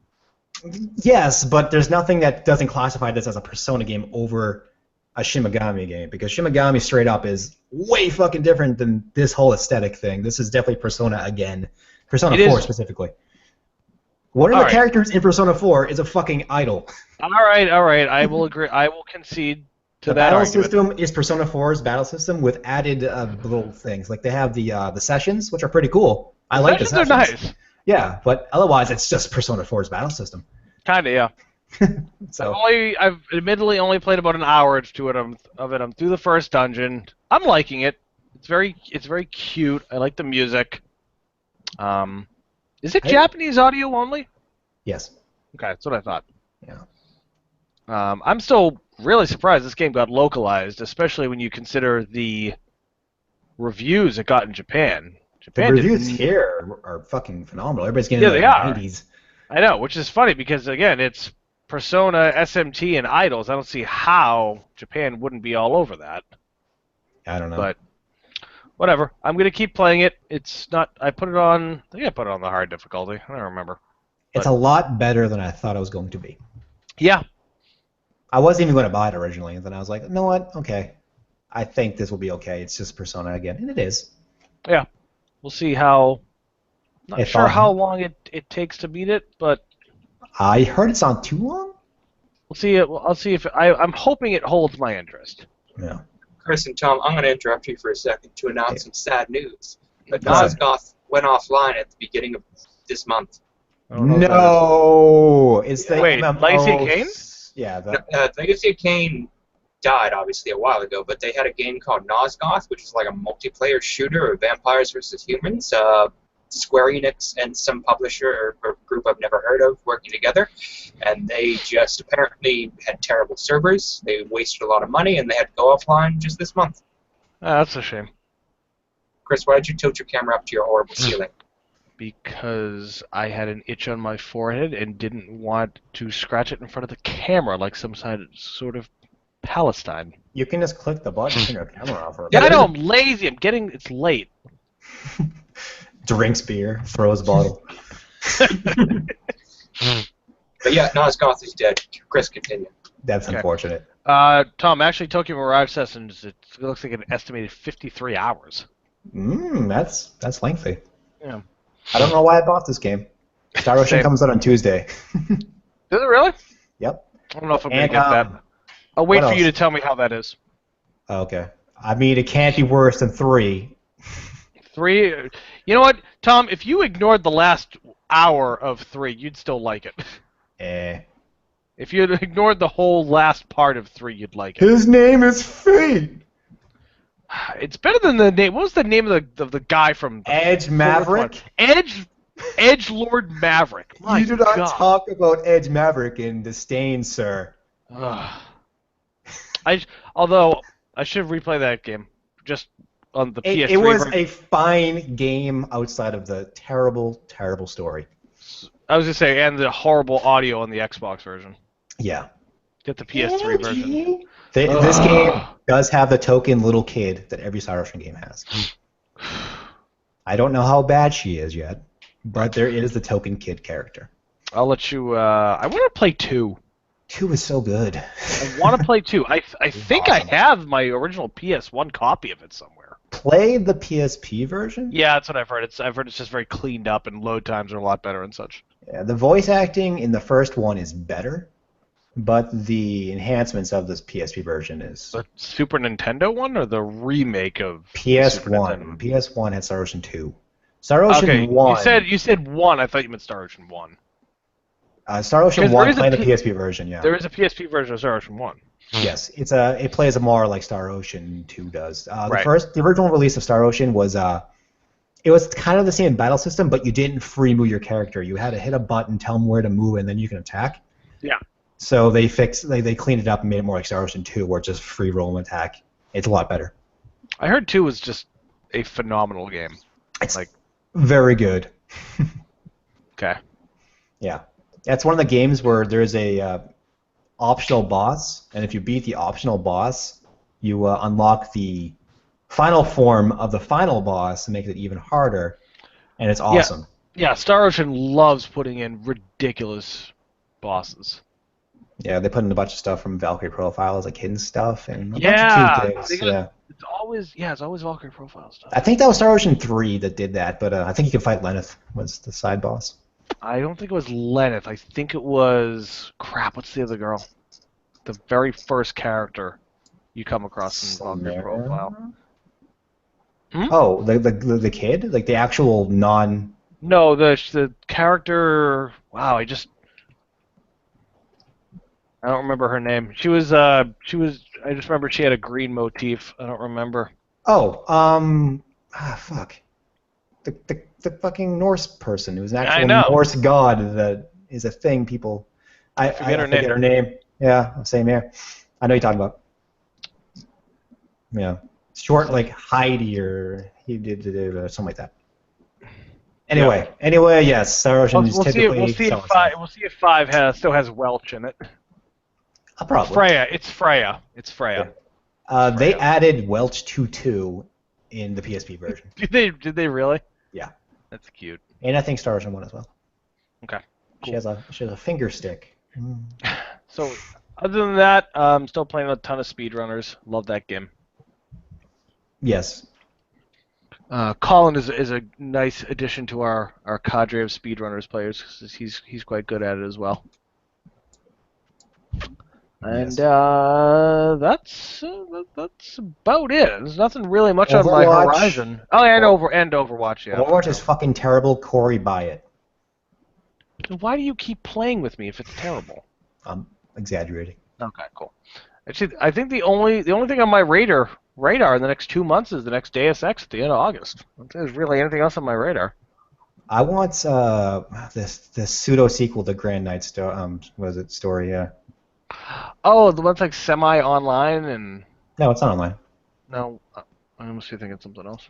Yes, but there's nothing that doesn't classify this as a Persona game over a Shin Megami game, because Shin Megami straight up is way fucking different than this whole aesthetic thing. This is definitely Persona again. Persona 4 specifically. One of the characters in Persona 4 is a fucking idol. All right. I will agree. I will concede to that battle argument. system is Persona 4's battle system with added little things. Like they have the sessions, which are pretty cool. I like the sessions. Are nice. Yeah, but otherwise it's just Persona 4's battle system. Kinda, yeah. So I've admittedly only played about an hour or two of it. I'm through the first dungeon. I'm liking it. It's very cute. I like the music. Is it Japanese audio only? Yes. Okay, that's what I thought. Yeah. I'm still really surprised this game got localized, especially when you consider the reviews it got in Japan. The reviews here are fucking phenomenal. Everybody's getting they are. 90s. I know, which is funny because, again, it's Persona, SMT, and Idols. I don't see how Japan wouldn't be all over that. I don't know. But whatever. I'm going to keep playing it. It's not... I think I put it on the hard difficulty. I don't remember. It's a lot better than I thought it was going to be. Yeah. I wasn't even going to buy it originally, and then I was like, you know what? Okay. I think this will be okay. It's just Persona again. And it is. Yeah. We'll see how... Not sure how long it takes to beat it, but... I heard it's not too long? We'll see. I'll see if... I'm hoping it holds my interest. Yeah. Chris and Tom, I'm going to interrupt you for a second to announce some sad news. But Nosgoth went offline at the beginning of this month. No! It's the Wait, Legacy of Kain? Yeah. Legacy of Kain died, obviously, a while ago, but they had a game called Nosgoth, which is like a multiplayer shooter of vampires versus humans. Square Enix and some publisher or group I've never heard of working together, and they just apparently had terrible servers. They wasted a lot of money, and they had to go offline just this month. That's a shame. Chris, why did you tilt your camera up to your horrible ceiling? Because I had an itch on my forehead and didn't want to scratch it in front of the camera like some sort of Palestine. You can just click the button and turn your camera off. Yeah, I know, I'm lazy. It's late. Drinks beer, throws a bottle. But yeah, Nosgoth is dead. Chris, continue. That's unfortunate. Tom, actually, Tokyo Mirage Sessions, it looks like an estimated 53 hours. That's lengthy. Yeah. I don't know why I bought this game. Star Ocean comes out on Tuesday. Does it really? Yep. I don't know if I'm going to get that. I'll wait for you to tell me how that is. Okay. I mean, it can't be worse than 3. 3? You know what, Tom? If you ignored the last hour of 3, you'd still like it. If you ignored the whole last part of 3, you'd like it. His name is Fate! It's better than the name. What was the name of the guy from... Edge Maverick? Edge Lord Maverick. My you do not God. talk about Edge Maverick in disdain, sir. Although, I should replay that game. Just on the PS3 It was a fine game outside of the terrible, terrible story. I was going to say, and the horrible audio on the Xbox version. Yeah. Get the PS3 version. This game does have the token little kid that every Star Ocean game has. I don't know how bad she is yet, but there is the token kid character. I'll let you... I want to play 2. 2 is so good. I want to play 2. I think awesome. I have my original PS1 copy of it somewhere. Play the PSP version? Yeah, that's what I've heard. I've heard it's just very cleaned up and load times are a lot better and such. Yeah, the voice acting in the first one is better, but the enhancements of this PSP version is... The Super Nintendo one or the remake of PS1. PS1 had Star Ocean 2. Star Ocean 1... You said 1. I thought you meant Star Ocean 1. Star Ocean 1 played the PSP version, yeah. There is a PSP version of Star Ocean 1. Yes, it plays more like Star Ocean 2 does. The original release of Star Ocean was it was kind of the same battle system, but you didn't free move your character. You had to hit a button, tell them where to move, and then you can attack. Yeah. So they cleaned it up and made it more like Star Ocean 2, where it's just free roll and attack. It's a lot better. I heard 2 was just a phenomenal game. It's very good. Okay. Yeah. That's one of the games where there's a optional boss, and if you beat the optional boss, you unlock the final form of the final boss to make it even harder, and it's awesome. Yeah, Star Ocean loves putting in ridiculous bosses. Yeah, they put in a bunch of stuff from Valkyrie Profiles, like hidden stuff, and a bunch Yeah, of cute things. Yeah. it's always Valkyrie profile stuff. I think that was Star Ocean 3 that did that, but I think you can fight Lenneth was the side boss. I don't think it was Lenneth. I think it was crap. What's the other girl? The very first character you come across in Valkyrie profile. Hmm? Oh, the kid, like the actual non. No, the character. Wow, I don't remember her name. She was. I just remember she had a green motif. I don't remember. Oh, fuck. The fucking Norse person who's an actual Norse god that is a thing people. I forget her name. Yeah, same here. I know you're talking about. Yeah, short like Heidi or he did something like that. Anyway, yes, Star Ocean is typically. We'll see if 5 still has Welch in it. Probably. Freya. It's Freya. Yeah. They added Welch 2.2 in the PSP version. Did they really? Yeah. That's cute. And I think Star Ocean 1 as well. Okay. Cool. She has a finger stick. So, other than that, I'm still playing a ton of speedrunners. Love that game. Yes. Colin is a nice addition to our cadre of speedrunners players. He's quite good at it as well. And that's about it. There's nothing really much on my horizon. Oh, and Overwatch. Yeah. Overwatch is fucking terrible. Cory, buy it. Why do you keep playing with me if it's terrible? I'm exaggerating. Okay, cool. Actually, I think the only thing on my radar in the next 2 months is the next Deus Ex at the end of August. I don't think there's really anything else on my radar. I want this pseudo sequel to Grand Knight story. Yeah. Oh, the one's like semi-online and. No, it's not online. No, I must be thinking something else.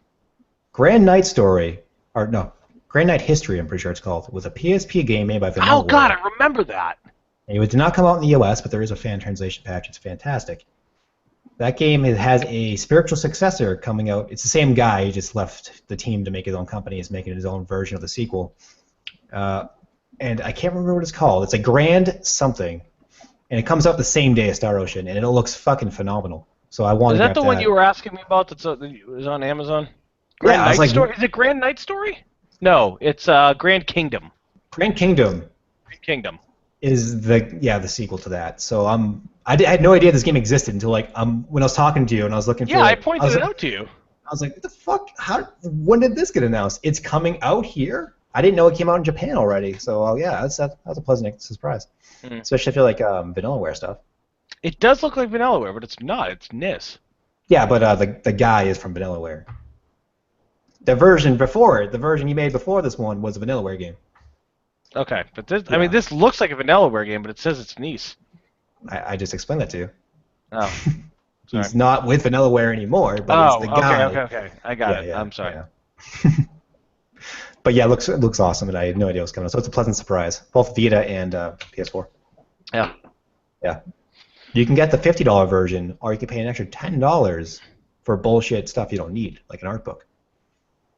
Grand Knight Story, or no, Grand Knight History, I'm pretty sure it's called, was a PSP game made by Vanillaware. Oh God, I remember that. And it did not come out in the US, but there is a fan translation patch. It's fantastic. That game has a spiritual successor coming out. It's the same guy. He just left the team to make his own company. He's making his own version of the sequel. And I can't remember what it's called. It's a Grand something. And it comes out the same day as Star Ocean, and it looks fucking phenomenal. So I want to. Is that the one you were asking me about? That was on Amazon. Grand Knight Story. Is it Grand Knight Story? No, it's Grand Kingdom. Grand Kingdom. Is the sequel to that. So I had no idea this game existed until when I was talking to you and I was looking for. Yeah, I pointed it out to you. I was like, what the fuck? When did this get announced? It's coming out here? I didn't know it came out in Japan already. So yeah, that's a pleasant surprise. Especially if you like Vanillaware stuff. It does look like Vanillaware, but it's not. It's NIS. Yeah, but the guy is from Vanillaware. The version you made before this one was a Vanillaware game. Okay, but this, I mean, this looks like a Vanillaware game, but it says it's NIS. I just explained that to you. Oh. He's not with Vanillaware anymore, but he's the guy. Okay. I got it. Yeah, I'm sorry. Yeah. But yeah, it looks awesome, and I had no idea what was coming out. So it's a pleasant surprise, both Vita and PS4. Yeah. Yeah. You can get the $50 version, or you can pay an extra $10 for bullshit stuff you don't need, like an art book.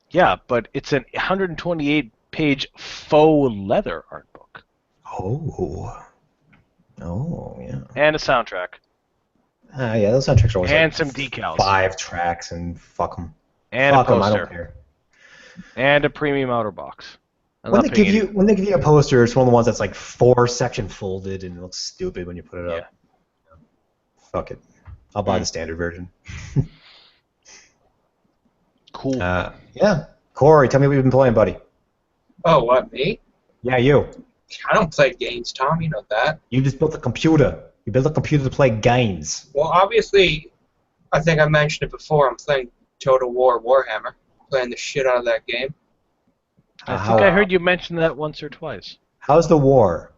Yeah, but it's an 128-page faux leather art book. Oh, yeah. And a soundtrack. Yeah, those soundtracks are always and some decals. 5 tracks, and fuck them. And fuck a poster. I don't care. And a premium outer box. When they give you a poster, it's one of the ones that's like 4-section folded and it looks stupid when you put it up. Yeah. Fuck it. I'll buy the standard version. Cool. Yeah. Cory, tell me what you've been playing, buddy. Oh, what, me? Yeah, you. I don't play games, Tom. You know that. You just built a computer. You built a computer to play games. Well, obviously, I think I mentioned it before. I'm playing Total War Warhammer. Playing the shit out of that game. I think I heard you mention that once or twice. How's the war?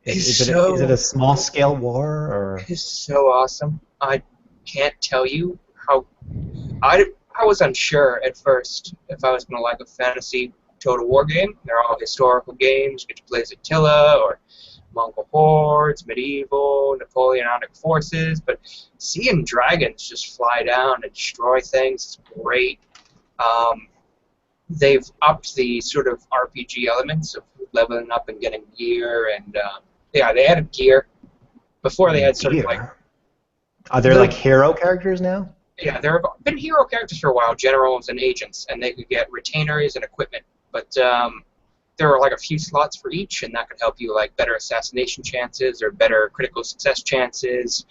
Is it a small scale war or? It's so awesome. I can't tell you how. I was unsure at first if I was gonna like a fantasy Total War game. They're all historical games. You get to play as Attila or Mongol hordes, medieval, Napoleonic forces. But seeing dragons just fly down and destroy things is great. They've upped the sort of RPG elements of leveling up and getting gear, and they added gear. Before they had sort of like... Are there like hero characters now? Yeah, there have been hero characters for a while, generals and agents, and they could get retainers and equipment. But there are like a few slots for each, and that could help you like better assassination chances or better critical success chances,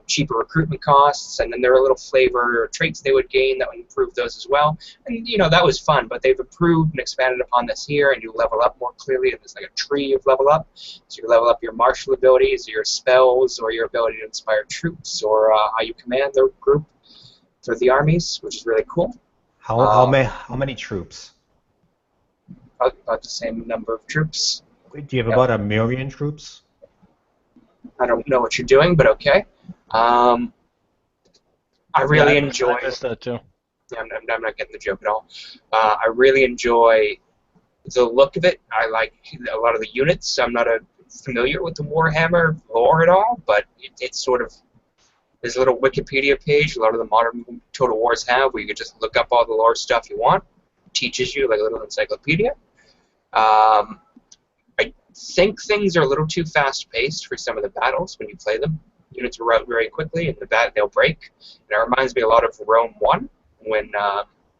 cheaper recruitment costs, and then there are little flavor or traits they would gain that would improve those as well. And that was fun, but they've improved and expanded upon this here, and you level up more clearly, and there's like a tree of level up. So you level up your martial abilities, or your spells, or your ability to inspire troops, or how you command the group through the armies, which is really cool. How many troops? About the same number of troops. Wait, do you have about 1 million troops? I don't know what you're doing, but okay. I really enjoy... I missed that too. Yeah, I'm not getting the joke at all. I really enjoy the look of it. I like a lot of the units. I'm not familiar with the Warhammer lore at all, but it's sort of... There's a little Wikipedia page a lot of the modern Total Wars have where you can just look up all the lore stuff you want. It teaches you like a little encyclopedia. I think things are a little too fast-paced for some of the battles when you play them. Units are out very quickly, and they'll break. And it reminds me a lot of Rome 1, when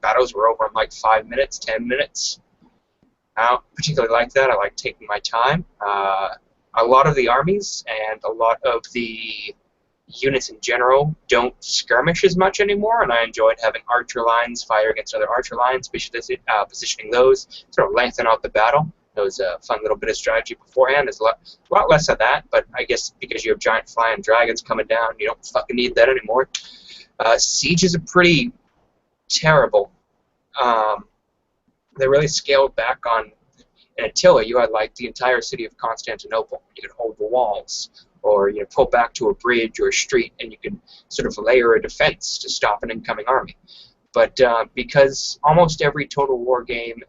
battles were over in like 5 minutes, 10 minutes. I don't particularly like that. I like taking my time. A lot of the armies and a lot of the units in general don't skirmish as much anymore, and I enjoyed having archer lines fire against other archer lines, positioning those, sort of lengthen out the battle. It was a fun little bit of strategy beforehand. There's a lot less of that, but I guess because you have giant flying dragons coming down, you don't fucking need that anymore. Sieges are pretty terrible. They really scaled back on... In Attila, you had like the entire city of Constantinople. You could hold the walls, or pull back to a bridge or a street, and you could sort of layer a defense to stop an incoming army. But because almost every Total War game,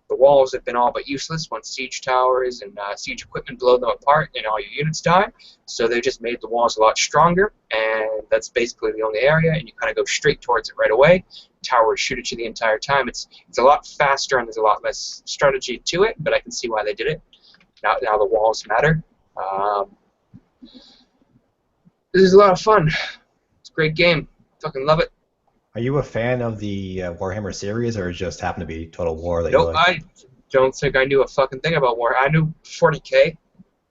the walls have been all but useless once siege towers and siege equipment blow them apart and all your units die, so they just made the walls a lot stronger, and that's basically the only area, and you kind of go straight towards it right away. Towers shoot at you the entire time. It's a lot faster, and there's a lot less strategy to it, but I can see why they did it. Now the walls matter. This is a lot of fun. It's a great game. Fucking love it. Are you a fan of the Warhammer series, or just happen to be Total War that you Nope, like? I don't think I knew a fucking thing about War. I knew 40K,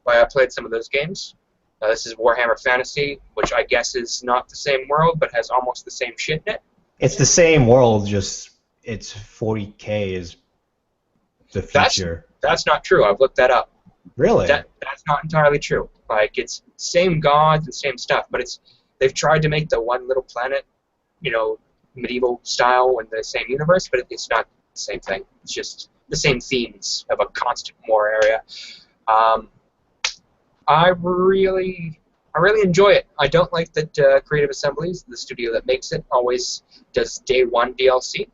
why I played some of those games. This is Warhammer Fantasy, which I guess is not the same world, but has almost the same shit in it. It's the same world, just it's 40K is the future. That's not true. I've looked that up. Really? That's not entirely true. Like, it's same gods and same stuff, but they've tried to make the one little planet, medieval style in the same universe, but it's not the same thing. It's just the same themes of a constant war area. I really enjoy it. I don't like that Creative Assemblies, the studio that makes it, always does day one DLC.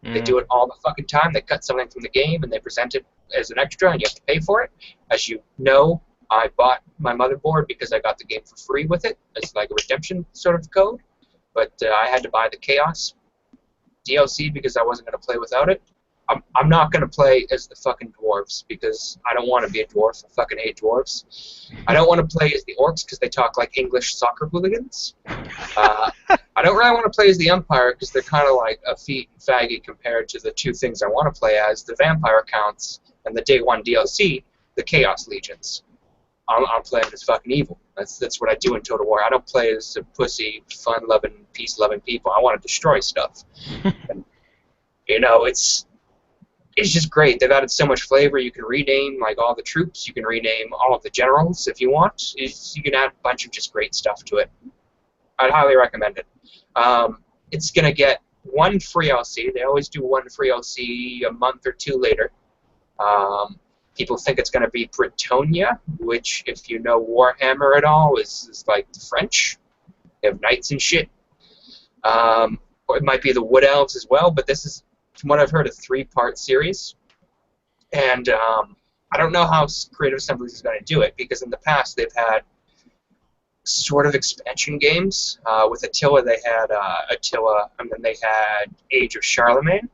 They do it all the fucking time. They cut something from the game and they present it as an extra, and you have to pay for it. As you know, I bought my motherboard because I got the game for free with it. It's like a redemption sort of code. But I had to buy the Chaos DLC because I wasn't going to play without it. I'm not going to play as the fucking dwarves because I don't want to be a dwarf. I fucking hate dwarves. I don't want to play as the orcs because they talk like English soccer hooligans. I don't really want to play as the Umpire because they're kind of like a feet and faggy compared to the two things I want to play as, the Vampire Counts and the Day 1 DLC, the Chaos Legions. I'm playing as fucking evil. That's what I do in Total War. I don't play as a pussy, fun-loving, peace-loving people. I want to destroy stuff. And, it's just great. They've added so much flavor. You can rename like all the troops. You can rename all of the generals if you want. You can add a bunch of just great stuff to it. I'd highly recommend it. It's going to get one free LC. They always do one free LC a month or two later. People think it's going to be Bretonia, which, if you know Warhammer at all, is like the French. They have knights and shit. Or it might be the Wood Elves as well, but this is, from what I've heard, a 3-part series. And I don't know how Creative Assemblies is going to do it, because in the past they've had sort of expansion games. With Attila, they had Attila, and then they had Age of Charlemagne.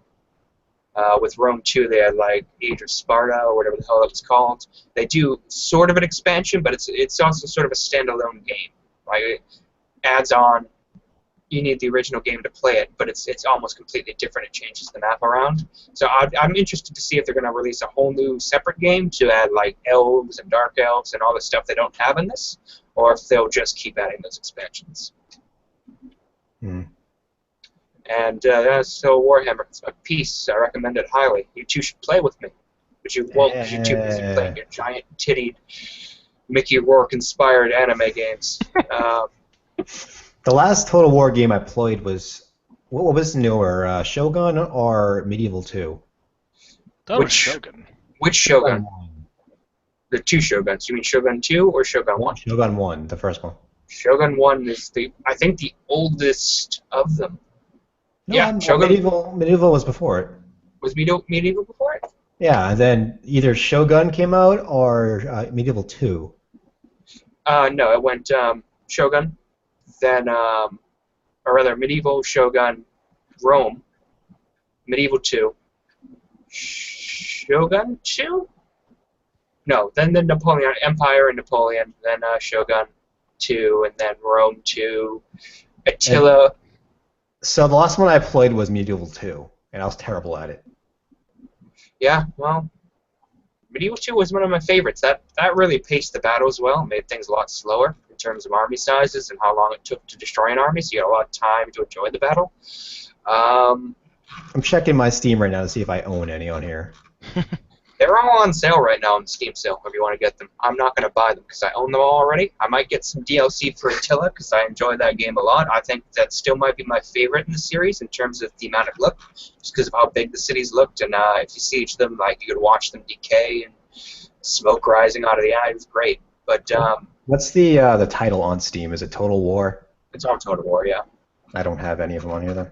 With Rome 2, they had like Age of Sparta or whatever the hell it was called. They do sort of an expansion, but it's also sort of a standalone game. Like it adds on. You need the original game to play it, but it's almost completely different. It changes the map around. So I'm interested to see if they're going to release a whole new separate game to add like elves and dark elves and all the stuff they don't have in this, or if they'll just keep adding those expansions. And so Warhammer, it's a piece. I recommend it highly. You two should play with me, but you won't because you're too busy playing your giant tittied Mickey Rourke-inspired anime games. The last Total War game I played was, what was newer, Shogun or Medieval 2? That was Shogun. Which Shogun? The two Shoguns. You mean Shogun 2 or Shogun 1? Shogun 1, the first one. Shogun 1 is I think the oldest of them. No, yeah, Shogun. Medieval was before it. Was Medieval before it? Yeah, and then either Shogun came out or Medieval 2. No, it went Shogun, then, or rather, Medieval, Shogun, Rome, Medieval 2, Shogun 2? No, then the Napoleon Empire and Napoleon, then Shogun 2, and then Rome 2, Attila. So the last one I played was Medieval 2, and I was terrible at it. Yeah, well, Medieval 2 was one of my favorites. That really paced the battles well, made things a lot slower in terms of army sizes and how long it took to destroy an army, so you had a lot of time to enjoy the battle. I'm checking my Steam right now to see if I own any on here. They're all on sale right now on the Steam sale if you want to get them. I'm not going to buy them because I own them all already. I might get some DLC for Attila because I enjoy that game a lot. I think that still might be my favorite in the series in terms of thematic look, just because of how big the cities looked. And if you siege them, like you could watch them decay and smoke rising out of the eye. It was great. But what's the title on Steam? Is it Total War? It's on Total War, yeah. I don't have any of them on here then.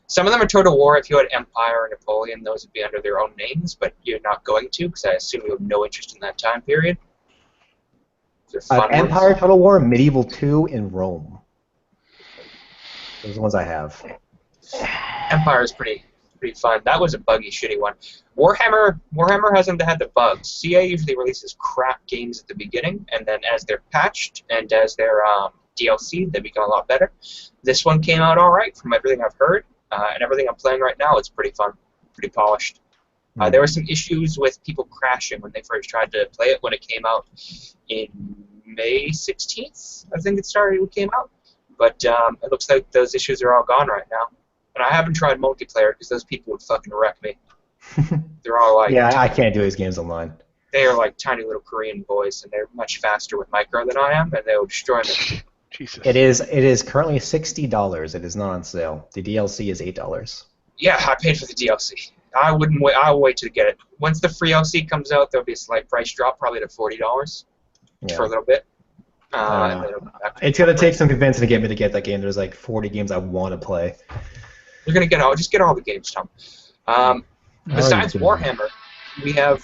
Some of them are Total War. If you had Empire or Napoleon, those would be under their own names, but you're not going to because I assume you have no interest in that time period. Empire, Total War, Medieval 2, and Rome. Those are the ones I have. Empire is pretty fun. That was a buggy, shitty one. Warhammer hasn't had the bugs. CA usually releases crap games at the beginning, and then as they're patched and as they're DLC, they become a lot better. This one came out all right from everything I've heard. And everything I'm playing right now, it's pretty fun, pretty polished. There were some issues with people crashing when they first tried to play it when it came out in May 16th, I think it came out. But it looks like those issues are all gone right now. And I haven't tried multiplayer because those people would fucking wreck me. They're all like... Yeah, I can't do these games online. They are like tiny little Korean boys, and they're much faster with micro than I am, and they will destroy me. Jesus. It is currently $60. It is not on sale. The DLC is $8. Yeah, I paid for the DLC. I wouldn't wait. I'll wait to get it. Once the free DLC comes out, there'll be a slight price drop, probably to $40 for a little bit. It's gonna take some convincing to get me to get that game. There's like 40 games I want to play. You're gonna just get all the games, Tom. Besides Warhammer,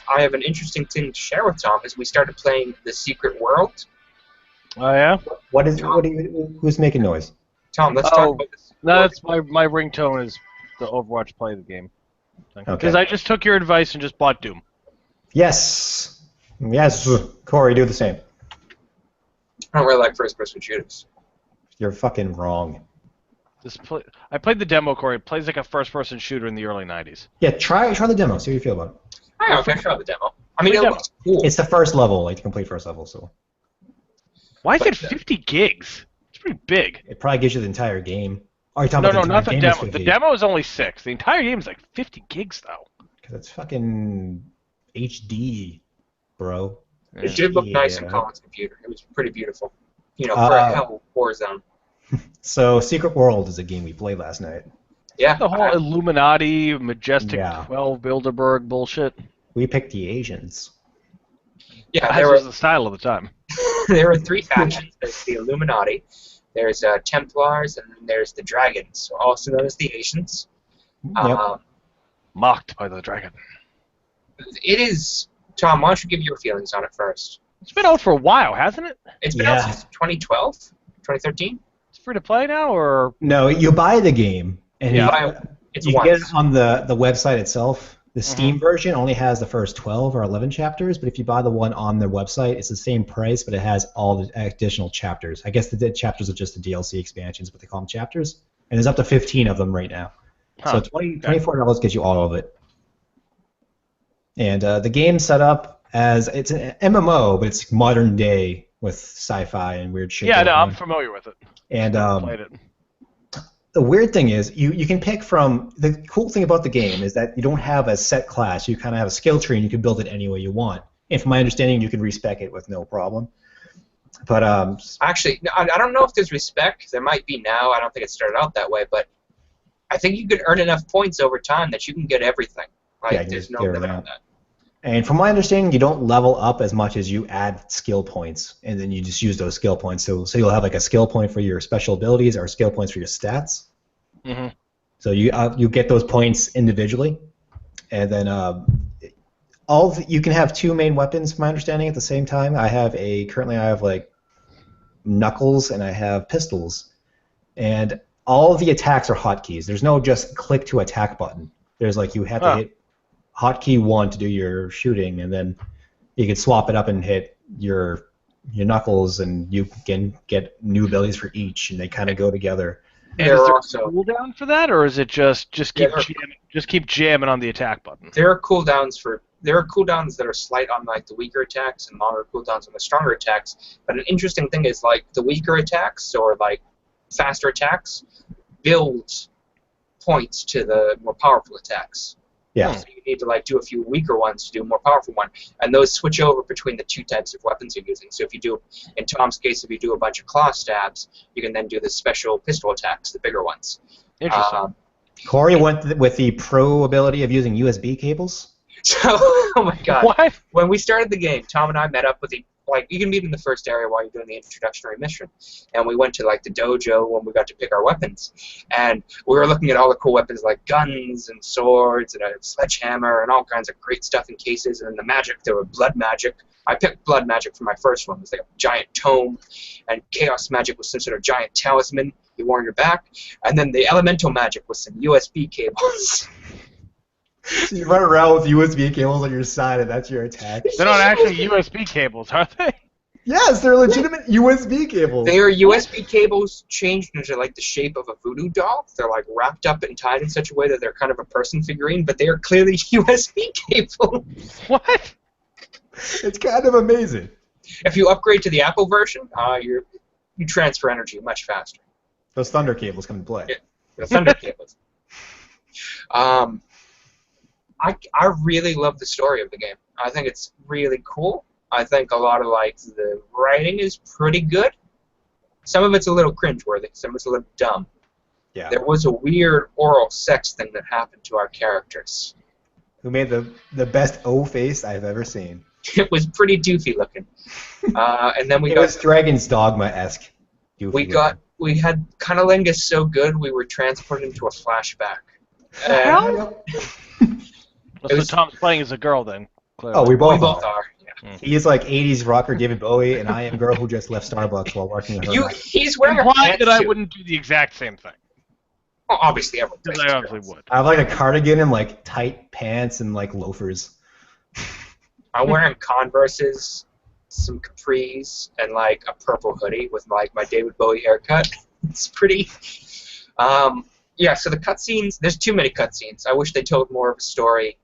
I have an interesting thing to share with Tom. Is we started playing The Secret World. Oh yeah. Who's making noise? Tom, let's talk about this. No, that's my ringtone is the Overwatch play the game. Because I just took your advice and just bought Doom. Yes. Cory, do the same. I don't really like first-person shooters. You're fucking wrong. I played the demo, Cory. It plays like a first-person shooter in the early 90s. Yeah, try the demo. See how you feel about it. Okay, try the demo. I mean, it looks cool. It's the first level, like the complete first level, so. Why is it 50 gigs? It's pretty big. It probably gives you the entire game. Are you talking No, about not the demo. The demo is only 6. The entire game is like 50 gigs, though. Because it's fucking HD, bro. It did look nice on Colin's computer. It was pretty beautiful. For a hell Warzone. So, Secret World is a game we played last night. Yeah. The whole Illuminati, Majestic 12 Bilderberg bullshit. We picked the Asians. Yeah, that was the style of the time. There were 3 factions. There's the Illuminati, there's Templars, and then there's the Dragons, also known as the Asians. Yep. Mocked by the dragon. It is... Tom, why don't you give your feelings on it first? It's been out for a while, hasn't it? It's been out since 2012? 2013? It's free to play now, or...? No, you buy the game. And It's you once. get it on the website itself. The Steam version only has the first 12 or 11 chapters, but if you buy the one on their website, it's the same price, but it has all the additional chapters. I guess the chapters are just the DLC expansions, but they call them chapters. And there's up to 15 of them right now. So $24 gets you all of it. And the game's set up as it's an MMO, but it's modern day with sci-fi and weird shit. Yeah, no, I'm familiar with it. And played it. the weird thing is, you can pick from... The cool thing about the game is that you don't have a set class. You kind of have a skill tree, and you can build it any way you want. And from my understanding, you can respec it with no problem. But actually, I don't know if there's respec. There might be now. I don't think it started out that way, but I think you could earn enough points over time that you can get everything. Like, yeah, there's no limit on that. And from my understanding, you don't level up as much as you add skill points, and then you just use those skill points. So you'll have like a skill point for your special abilities or skill points for your stats. Mm-hmm. So you get those points individually, and then you can have two main weapons, from my understanding, at the same time. Currently I have like knuckles and I have pistols, and all of the attacks are hotkeys. There's no just click to attack button. There's like you have to hit hotkey 1 to do your shooting, and then you can swap it up and hit your knuckles, and you can get new abilities for each, and they kind of go together. And is there a cooldown for that, or is it just keep jamming on the attack button? There are cooldowns that are slight on like the weaker attacks and longer cooldowns on the stronger attacks. But an interesting thing is like the weaker attacks or like faster attacks build points to the more powerful attacks. Yeah. So you need to like do a few weaker ones to do a more powerful one, and those switch over between the two types of weapons you're using. So if you do, in Tom's case, if you do a bunch of claw stabs, you can then do the special pistol attacks, the bigger ones. Interesting. Cory went with the pro ability of using USB cables. So, oh my God! What? When we started the game, Tom and I met up with you can meet in the first area while you're doing the introductory mission, and we went to like the dojo when we got to pick our weapons, and we were looking at all the cool weapons like guns and swords and a sledgehammer and all kinds of great stuff in cases, and the magic, there were blood magic. I picked blood magic for my first one. It was like a giant tome, and chaos magic was some sort of giant talisman you wore on your back, and then the elemental magic was some USB cables. So you run around with USB cables on your side, and that's your attack. They're not actually USB cables, are they? Yes, they're legitimate USB cables. They are USB cables changed into like the shape of a voodoo doll. They're like wrapped up and tied in such a way that they're kind of a person figurine, but they are clearly USB cables. What? It's kind of amazing. If you upgrade to the Apple version, you transfer energy much faster. Those thunder cables come into play. Yeah, the thunder cables. I really love the story of the game. I think it's really cool. I think a lot of like the writing is pretty good. Some of it's a little cringeworthy. Some of it's a little dumb. Yeah. There was a weird oral sex thing that happened to our characters. Who made the best O face I've ever seen. It was pretty doofy looking. And then it was Dragon's Dogma-esque. We had Cunnilingus so good we were transported into a flashback. So Tom's playing as a girl then. Clearly. Oh, we both are. Yeah. He is like 80s rocker David Bowie, and I am a girl who just left Starbucks while working with her. He's wearing a pantsuit. That I pantsuit. wouldn't do the exact same thing. Well, obviously, everyone Because I obviously would. I have like a cardigan and like tight pants and like loafers. I'm wearing Converses, some capris, and like a purple hoodie with like my David Bowie haircut. It's pretty. Yeah. So the cutscenes. There's too many cutscenes. I wish they told more of a story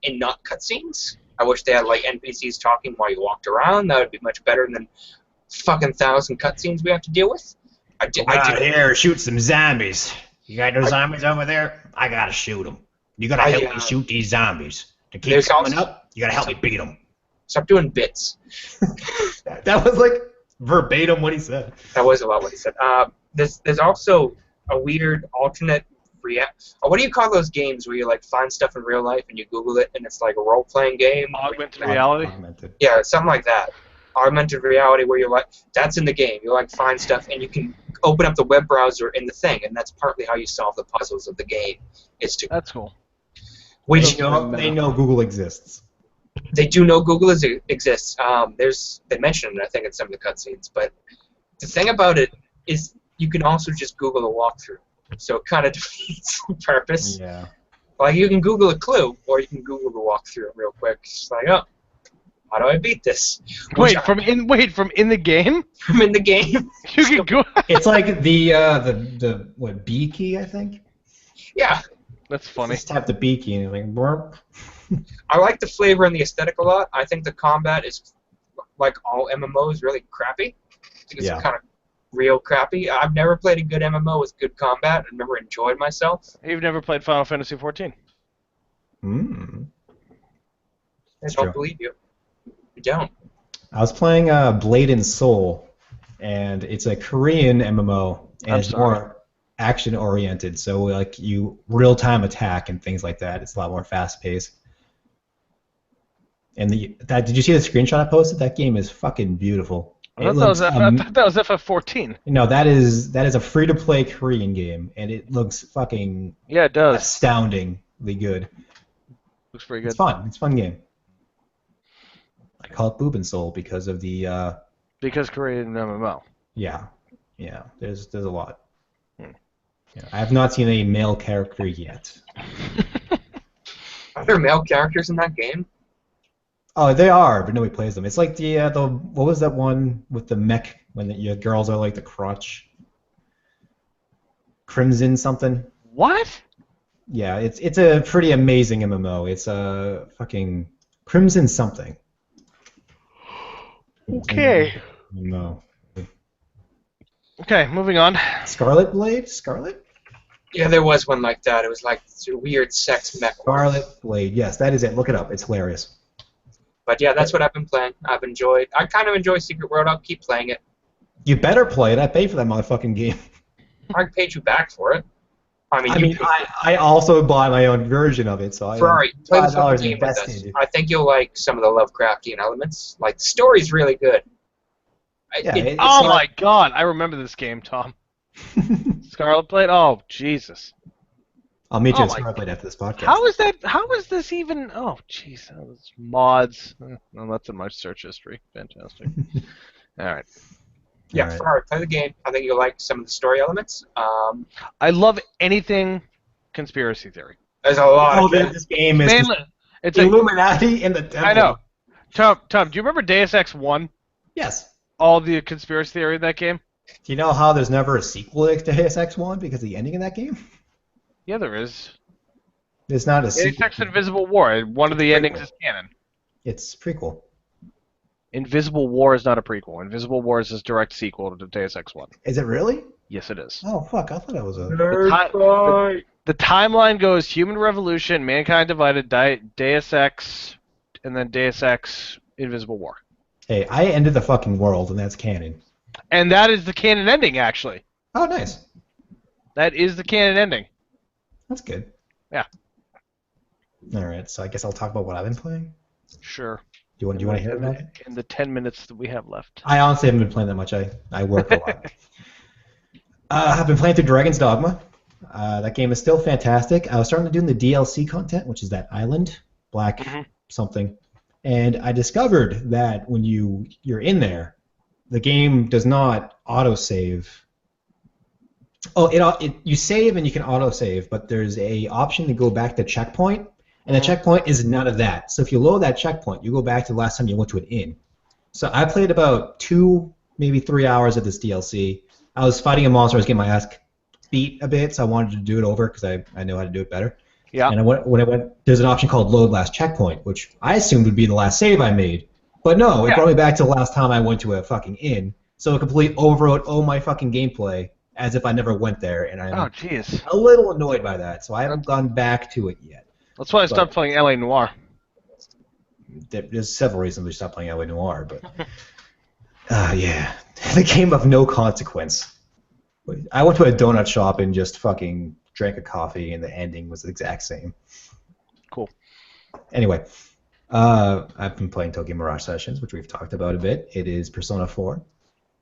in not cutscenes. I wish they had like NPCs talking while you walked around. That would be much better than fucking 1,000 cutscenes we have to deal with. I did here, shoot some zombies. You got no zombies over there? I gotta shoot them. You gotta help me shoot these zombies. To keep coming up, you gotta help me beat them. Stop doing bits. That was like verbatim what he said. That was a lot what he said. There's also a weird alternate what do you call those games where you like find stuff in real life and you Google it and it's like a role-playing game? Augmented reality? Yeah, something like that. Augmented reality where you're like, that's in the game. You like find stuff and you can open up the web browser in the thing, and that's partly how you solve the puzzles of the game. That's cool. Which they know Google exists. They do know Google exists. They mentioned it, I think, in some of the cutscenes, but the thing about it is you can also just Google a walkthrough. so it kind of defeats the purpose. Yeah. Like, you can Google a clue, or you can Google the walkthrough real quick. It's just like, oh, how do I beat this? Wait, from in the game? I'm in the game. You can go. It's like the what, B key, I think? Yeah. That's funny. Just tap the B key and you're like, burp. I like the flavor and the aesthetic a lot. I think the combat is, like all MMOs, really crappy. I think it's kind of real crappy. I've never played a good MMO with good combat. I've never enjoyed myself. You've never played Final Fantasy XIV? Mm. I don't believe you. You don't. I was playing Blade and Soul, and it's a Korean MMO, and it's more action-oriented, so like you real-time attack and things like that. It's a lot more fast-paced. And did you see the screenshot I posted? That game is fucking beautiful. I thought that was FF14. No, that is a free-to-play Korean game, and it looks fucking it does. Astoundingly good. Looks pretty good. It's fun. It's a fun game. I call it Boob and Soul because of the. Because Korean MMO. Yeah. There's a lot. Yeah, I have not seen a male character yet. Are there male characters in that game? Oh, they are, but nobody plays them. It's like the what was that one with the mech when your girls are like the crotch? Crimson something. What? Yeah, it's a pretty amazing MMO. It's a fucking Crimson something. Okay. No. Okay, moving on. Scarlet Blade? Scarlet? Yeah, there was one like that. It was like weird sex mech. Scarlet Blade. Yes, that is it. Look it up. It's hilarious. But yeah, that's what I've been playing. I kind of enjoy Secret World. I'll keep playing it. You better play it. I paid for that motherfucking game. I paid you back for it. I also bought my own version of it, so I Ferrari, play this $5 game with us. invested. I think you'll like some of the Lovecraftian elements. Like, the story's really good. Yeah, oh my god, I remember this game, Tom. Scarlet Blade? Oh, Jesus. I'll meet you at Scarlet Blade after this podcast. How is this even... Oh, jeez. Mods. Well, that's in my search history. Fantastic. Alright. Yeah, Ferrari, play the game. I think you'll like some of the story elements. I love anything conspiracy theory. There's a lot of this game is it's Illuminati in the temple. I know. Tom, do you remember Deus Ex 1? Yes. All the conspiracy theory in that game? Do you know how there's never a sequel to Deus Ex 1 because of the ending in that game? Yeah, there is. There's not a Deus sequel. Ex Invisible War. One of the endings is canon. It's prequel. Invisible War is not a prequel. Invisible War is a direct sequel to Deus Ex 1. Is it really? Yes, it is. Oh, fuck. I thought it was a... The timeline goes Human Revolution, Mankind Divided, Deus Ex, and then Deus Ex Invisible War. Hey, I ended the fucking world, and that's canon. And that is the canon ending, actually. Oh, nice. That is the canon ending. That's good. Yeah. Alright, so I guess I'll talk about what I've been playing. Sure. Do you want to hear about it? In the 10 minutes that we have left. I honestly haven't been playing that much. I work a lot. I've been playing through Dragon's Dogma. That game is still fantastic. I was starting to do the DLC content, which is that island, black something. And I discovered that when you're in there, the game does not autosave. Oh, you save and you can autosave, but there's a option to go back to checkpoint, and the checkpoint is none of that. So if you load that checkpoint, you go back to the last time you went to an inn. So I played about 2, maybe 3 hours of this DLC. I was fighting a monster. I was getting my ass beat a bit, so I wanted to do it over because I know how to do it better. Yeah. And when I went, there's an option called Load Last Checkpoint, which I assumed would be the last save I made. But no, it brought me back to the last time I went to a fucking inn. So it completely overwrote all my fucking gameplay as if I never went there, and I'm a little annoyed by that. So I haven't gone back to it yet. That's why I stopped playing LA Noire. There's several reasons we stopped playing LA Noire, but yeah, the game of no consequence. I went to a donut shop and just fucking drank a coffee, and the ending was the exact same. Cool. Anyway, I've been playing Tokyo Mirage Sessions, which we've talked about a bit. It is Persona 4.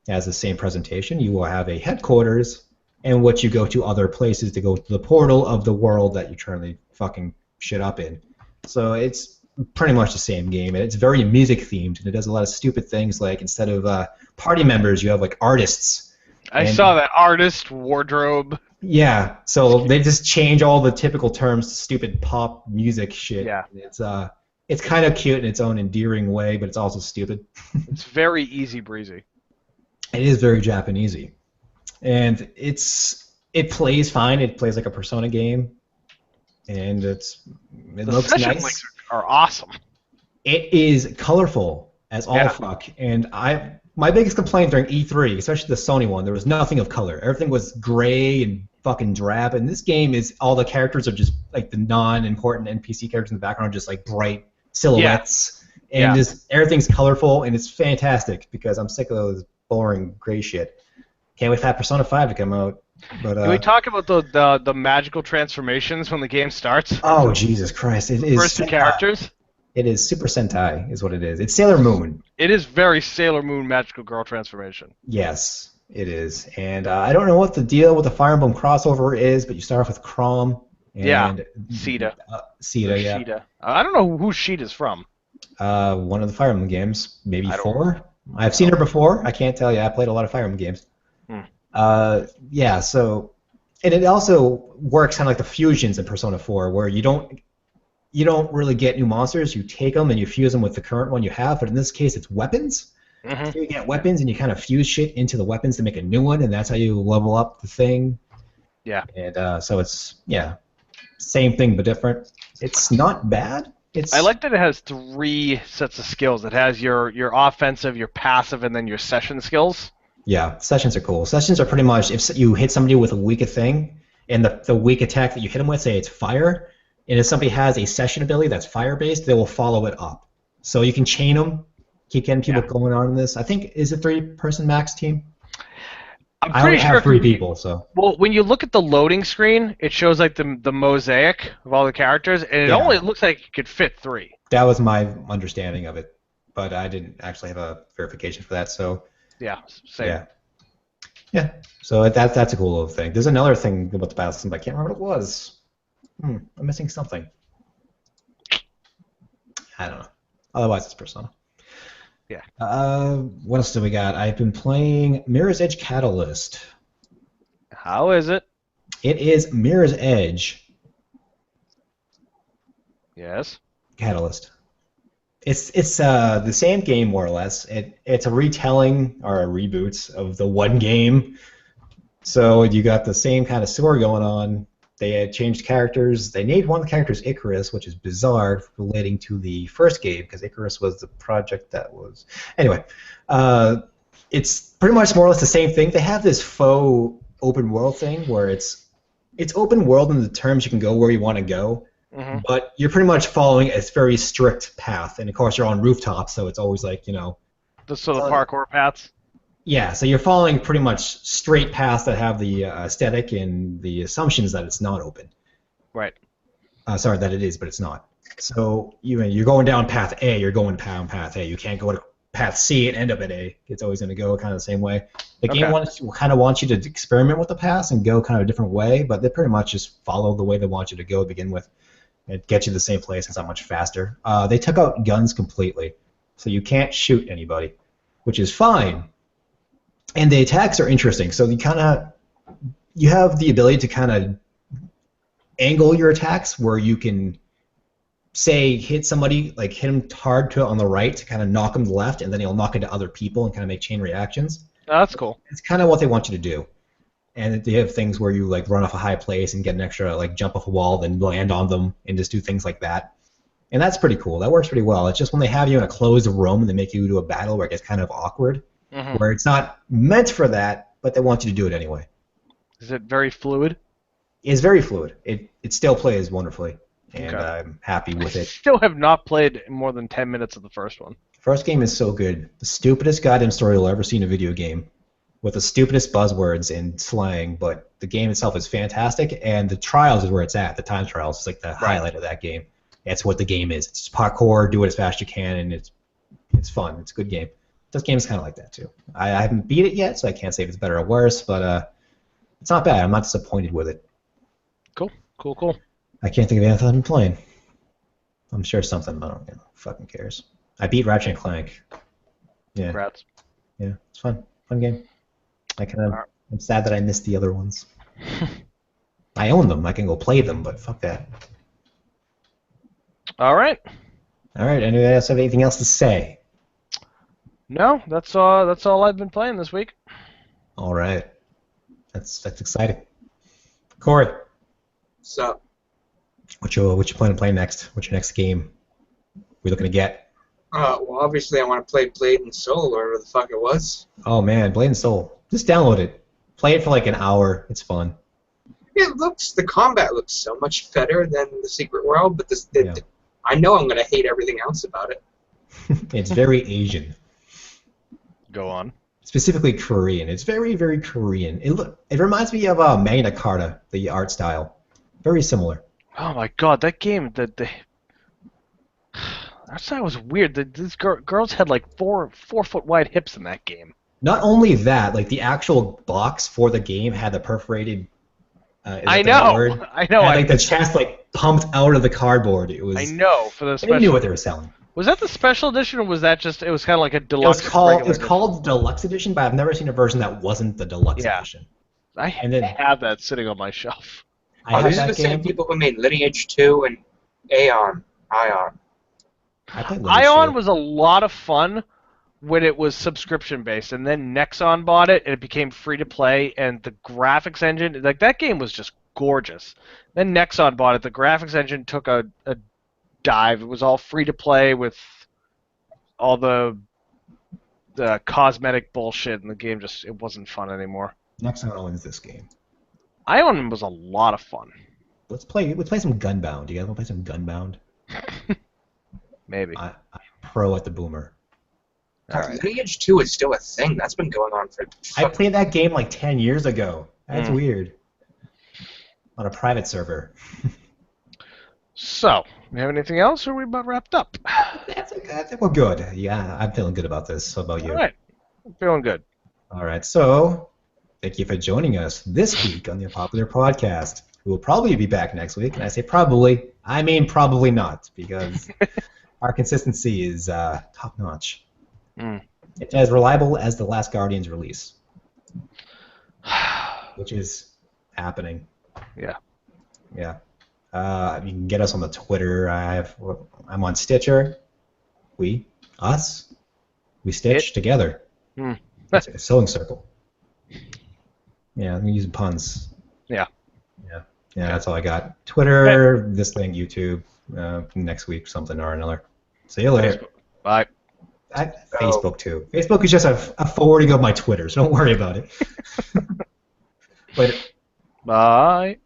It has the same presentation. You will have a headquarters, and what you go to other places to go to the portal of the world that you currently fucking shit up in. So it's pretty much the same game, and it's very music themed, and it does a lot of stupid things, like instead of party members, you have like artists. I saw that artist wardrobe. Yeah, so they just change all the typical terms to stupid pop music shit. Yeah. It's kind of cute in its own endearing way, but it's also stupid. It's very easy breezy. It is very Japanesey, and it plays fine. It plays like a Persona game, and it The looks session nice. links are awesome. It is colorful as all fuck, and my biggest complaint during E3, especially the Sony one, there was nothing of color. Everything was gray and fucking drab. And this game is all the characters are just like the non-important NPC characters in the background, are just like bright silhouettes, and just everything's colorful, and it's fantastic because I'm sick of those boring gray shit. Can't wait for that Persona 5 to come out. But Can we talk about the magical transformations when the game starts? Oh Jesus Christ! It is First two characters. It is Super Sentai, is what it is. It's Sailor Moon. It is very Sailor Moon magical girl transformation. Yes, it is. And I don't know what the deal with the Fire Emblem crossover is, but you start off with Chrom and Sheeta. Sheeta, yeah. Sheeta. I don't know who Sheeta's from. One of the Fire Emblem games, maybe 4. I've seen her before. I can't tell you. I played a lot of Fire Emblem games. Yeah, so, and it also works kind of like the fusions in Persona 4, where you don't really get new monsters. You take them and you fuse them with the current one you have, but in this case, it's weapons. Mm-hmm. So you get weapons and you kind of fuse shit into the weapons to make a new one, and that's how you level up the thing. Yeah. And so it's same thing but different. It's not bad. I like that it has 3 sets of skills. It has your offensive, your passive, and then your session skills. Yeah, sessions are cool. Sessions are pretty much if you hit somebody with a weak thing, and the weak attack that you hit them with, say it's fire, and if somebody has a session ability that's fire-based, they will follow it up. So you can chain them, keep getting people going on in this. I think, is it 3-person max team? I'm I pretty only sure have 3 people, so. Well, when you look at the loading screen, it shows like the mosaic of all the characters, and it only looks like it could fit 3. That was my understanding of it, but I didn't actually have a verification for that, so. Yeah, same. Yeah. So that's a cool little thing. There's another thing about the battle system, but I can't remember what it was. I'm missing something. I don't know. Otherwise, it's Persona. Yeah. What else do we got? I've been playing Mirror's Edge Catalyst. How is it? It is Mirror's Edge. Yes. Catalyst. It's the same game more or less. It's a retelling or a reboot of the one game. So you got the same kind of story going on. They had changed characters. They named one of the characters Icarus, which is bizarre relating to the first game because Icarus was the project that was. Anyway, it's pretty much more or less the same thing. They have this faux open world thing where it's open world in the terms you can go where you want to go. Mm-hmm. But you're pretty much following a very strict path, and of course you're on rooftops, so it's always like the parkour paths. Yeah, so you're following pretty much straight paths that have the aesthetic and the assumptions that it's not open. Right. Sorry, that it is, but it's not. So you're going down path A, you're going down path A. You can't go to path C and end up at A. It's always going to go kind of the same way. The game kind of wants you to experiment with the paths and go kind of a different way, but they pretty much just follow the way they want you to go to begin with. It gets you to the same place. It's not much faster. They took out guns completely, so you can't shoot anybody, which is fine. And the attacks are interesting. So you have the ability to kind of angle your attacks where you can, say, hit somebody, like hit him hard on the right to kind of knock him to the left, and then he'll knock into other people and kind of make chain reactions. Oh, that's cool. It's kind of what they want you to do. And they have things where you like run off a high place and get an extra like jump off a wall, then land on them and just do things like that. And that's pretty cool. That works pretty well. It's just when they have you in a closed room and they make you do a battle where it gets kind of awkward, where it's not meant for that, but they want you to do it anyway. Is it very fluid? It's very fluid. It still plays wonderfully, and I'm happy with it. I still have not played more than 10 minutes of the first one. First game is so good. The stupidest goddamn story you'll ever see in a video game, with the stupidest buzzwords and slang, but the game itself is fantastic, and the trials is where it's at. The time trials is like the highlight of that game. That's what the game is. It's just parkour, do it as fast as you can, and it's fun. It's a good game. This game's kind of like that, too. I haven't beat it yet, so I can't say if it's better or worse, but it's not bad. I'm not disappointed with it. Cool. I can't think of anything I've been playing. I'm sure something, but I don't know. Fucking cares. I beat Ratchet and Clank. Yeah. Congrats. Yeah, it's fun. Fun game. I'm sad that I missed the other ones. I own them. I can go play them, but fuck that. All right. All right. Anyone else have anything else to say? No, that's all I've been playing this week. All right. That's exciting. Cory, So, what you planning to play next? What's your next game? We looking to get? well, obviously I want to play Blade and Soul or whatever the fuck it was. Oh man, Blade and Soul. Just download it. Play it for like an hour. It's fun. The combat looks so much better than the Secret World, but I know I'm gonna hate everything else about it. It's very Asian. Go on. Specifically Korean. It's very, very Korean. It reminds me of Magna Carta, the art style. Very similar. Oh my god, that game, that style was weird. These girls had like 4-foot wide hips in that game. Not only that, like the actual box for the game had the perforated. I know. Had, like the chest like pumped out of the cardboard. It was. I know for the special. They knew what they were selling. Was that the special edition, or was that just? It was kind of like a deluxe. It was called Deluxe Edition, but I've never seen a version that wasn't the Deluxe Edition. I have that sitting on my shelf. These are the same people who made Lineage 2 and Ion. Ion was a lot of fun when it was subscription based, and then Nexon bought it, and it became free to play, and the graphics engine, like that game was just gorgeous. Then Nexon bought it, the graphics engine took a dive. It was all free to play with all the cosmetic bullshit, and the game it wasn't fun anymore. Nexon owns this game. Ion was a lot of fun. Let's play some Gunbound. Do you guys want to play some Gunbound? Maybe. I'm pro at the boomer. Right. Lineage 2 is still a thing. That's been going on for... I played that game like 10 years ago. That's weird. On a private server. So, you have anything else, or are we about wrapped up? I think we're good. Yeah, I'm feeling good about this. How about you? All right. I'm feeling good. All right. So, thank you for joining us this week on the UnPopular podcast. We will probably be back next week. And I say probably. I mean probably not, because our consistency is top-notch. It's as reliable as the Last Guardian's release, which is happening. Yeah. Yeah. You can get us on the Twitter. I'm on Stitcher. We stitch together. It's a sewing circle. Yeah, I'm using puns. Yeah. Yeah, that's all I got. Twitter, this thing, YouTube. Next week, something or another. See you later. Facebook. Bye. Facebook too. Facebook is just a forwarding of my Twitter, so don't worry about it. Later. Bye.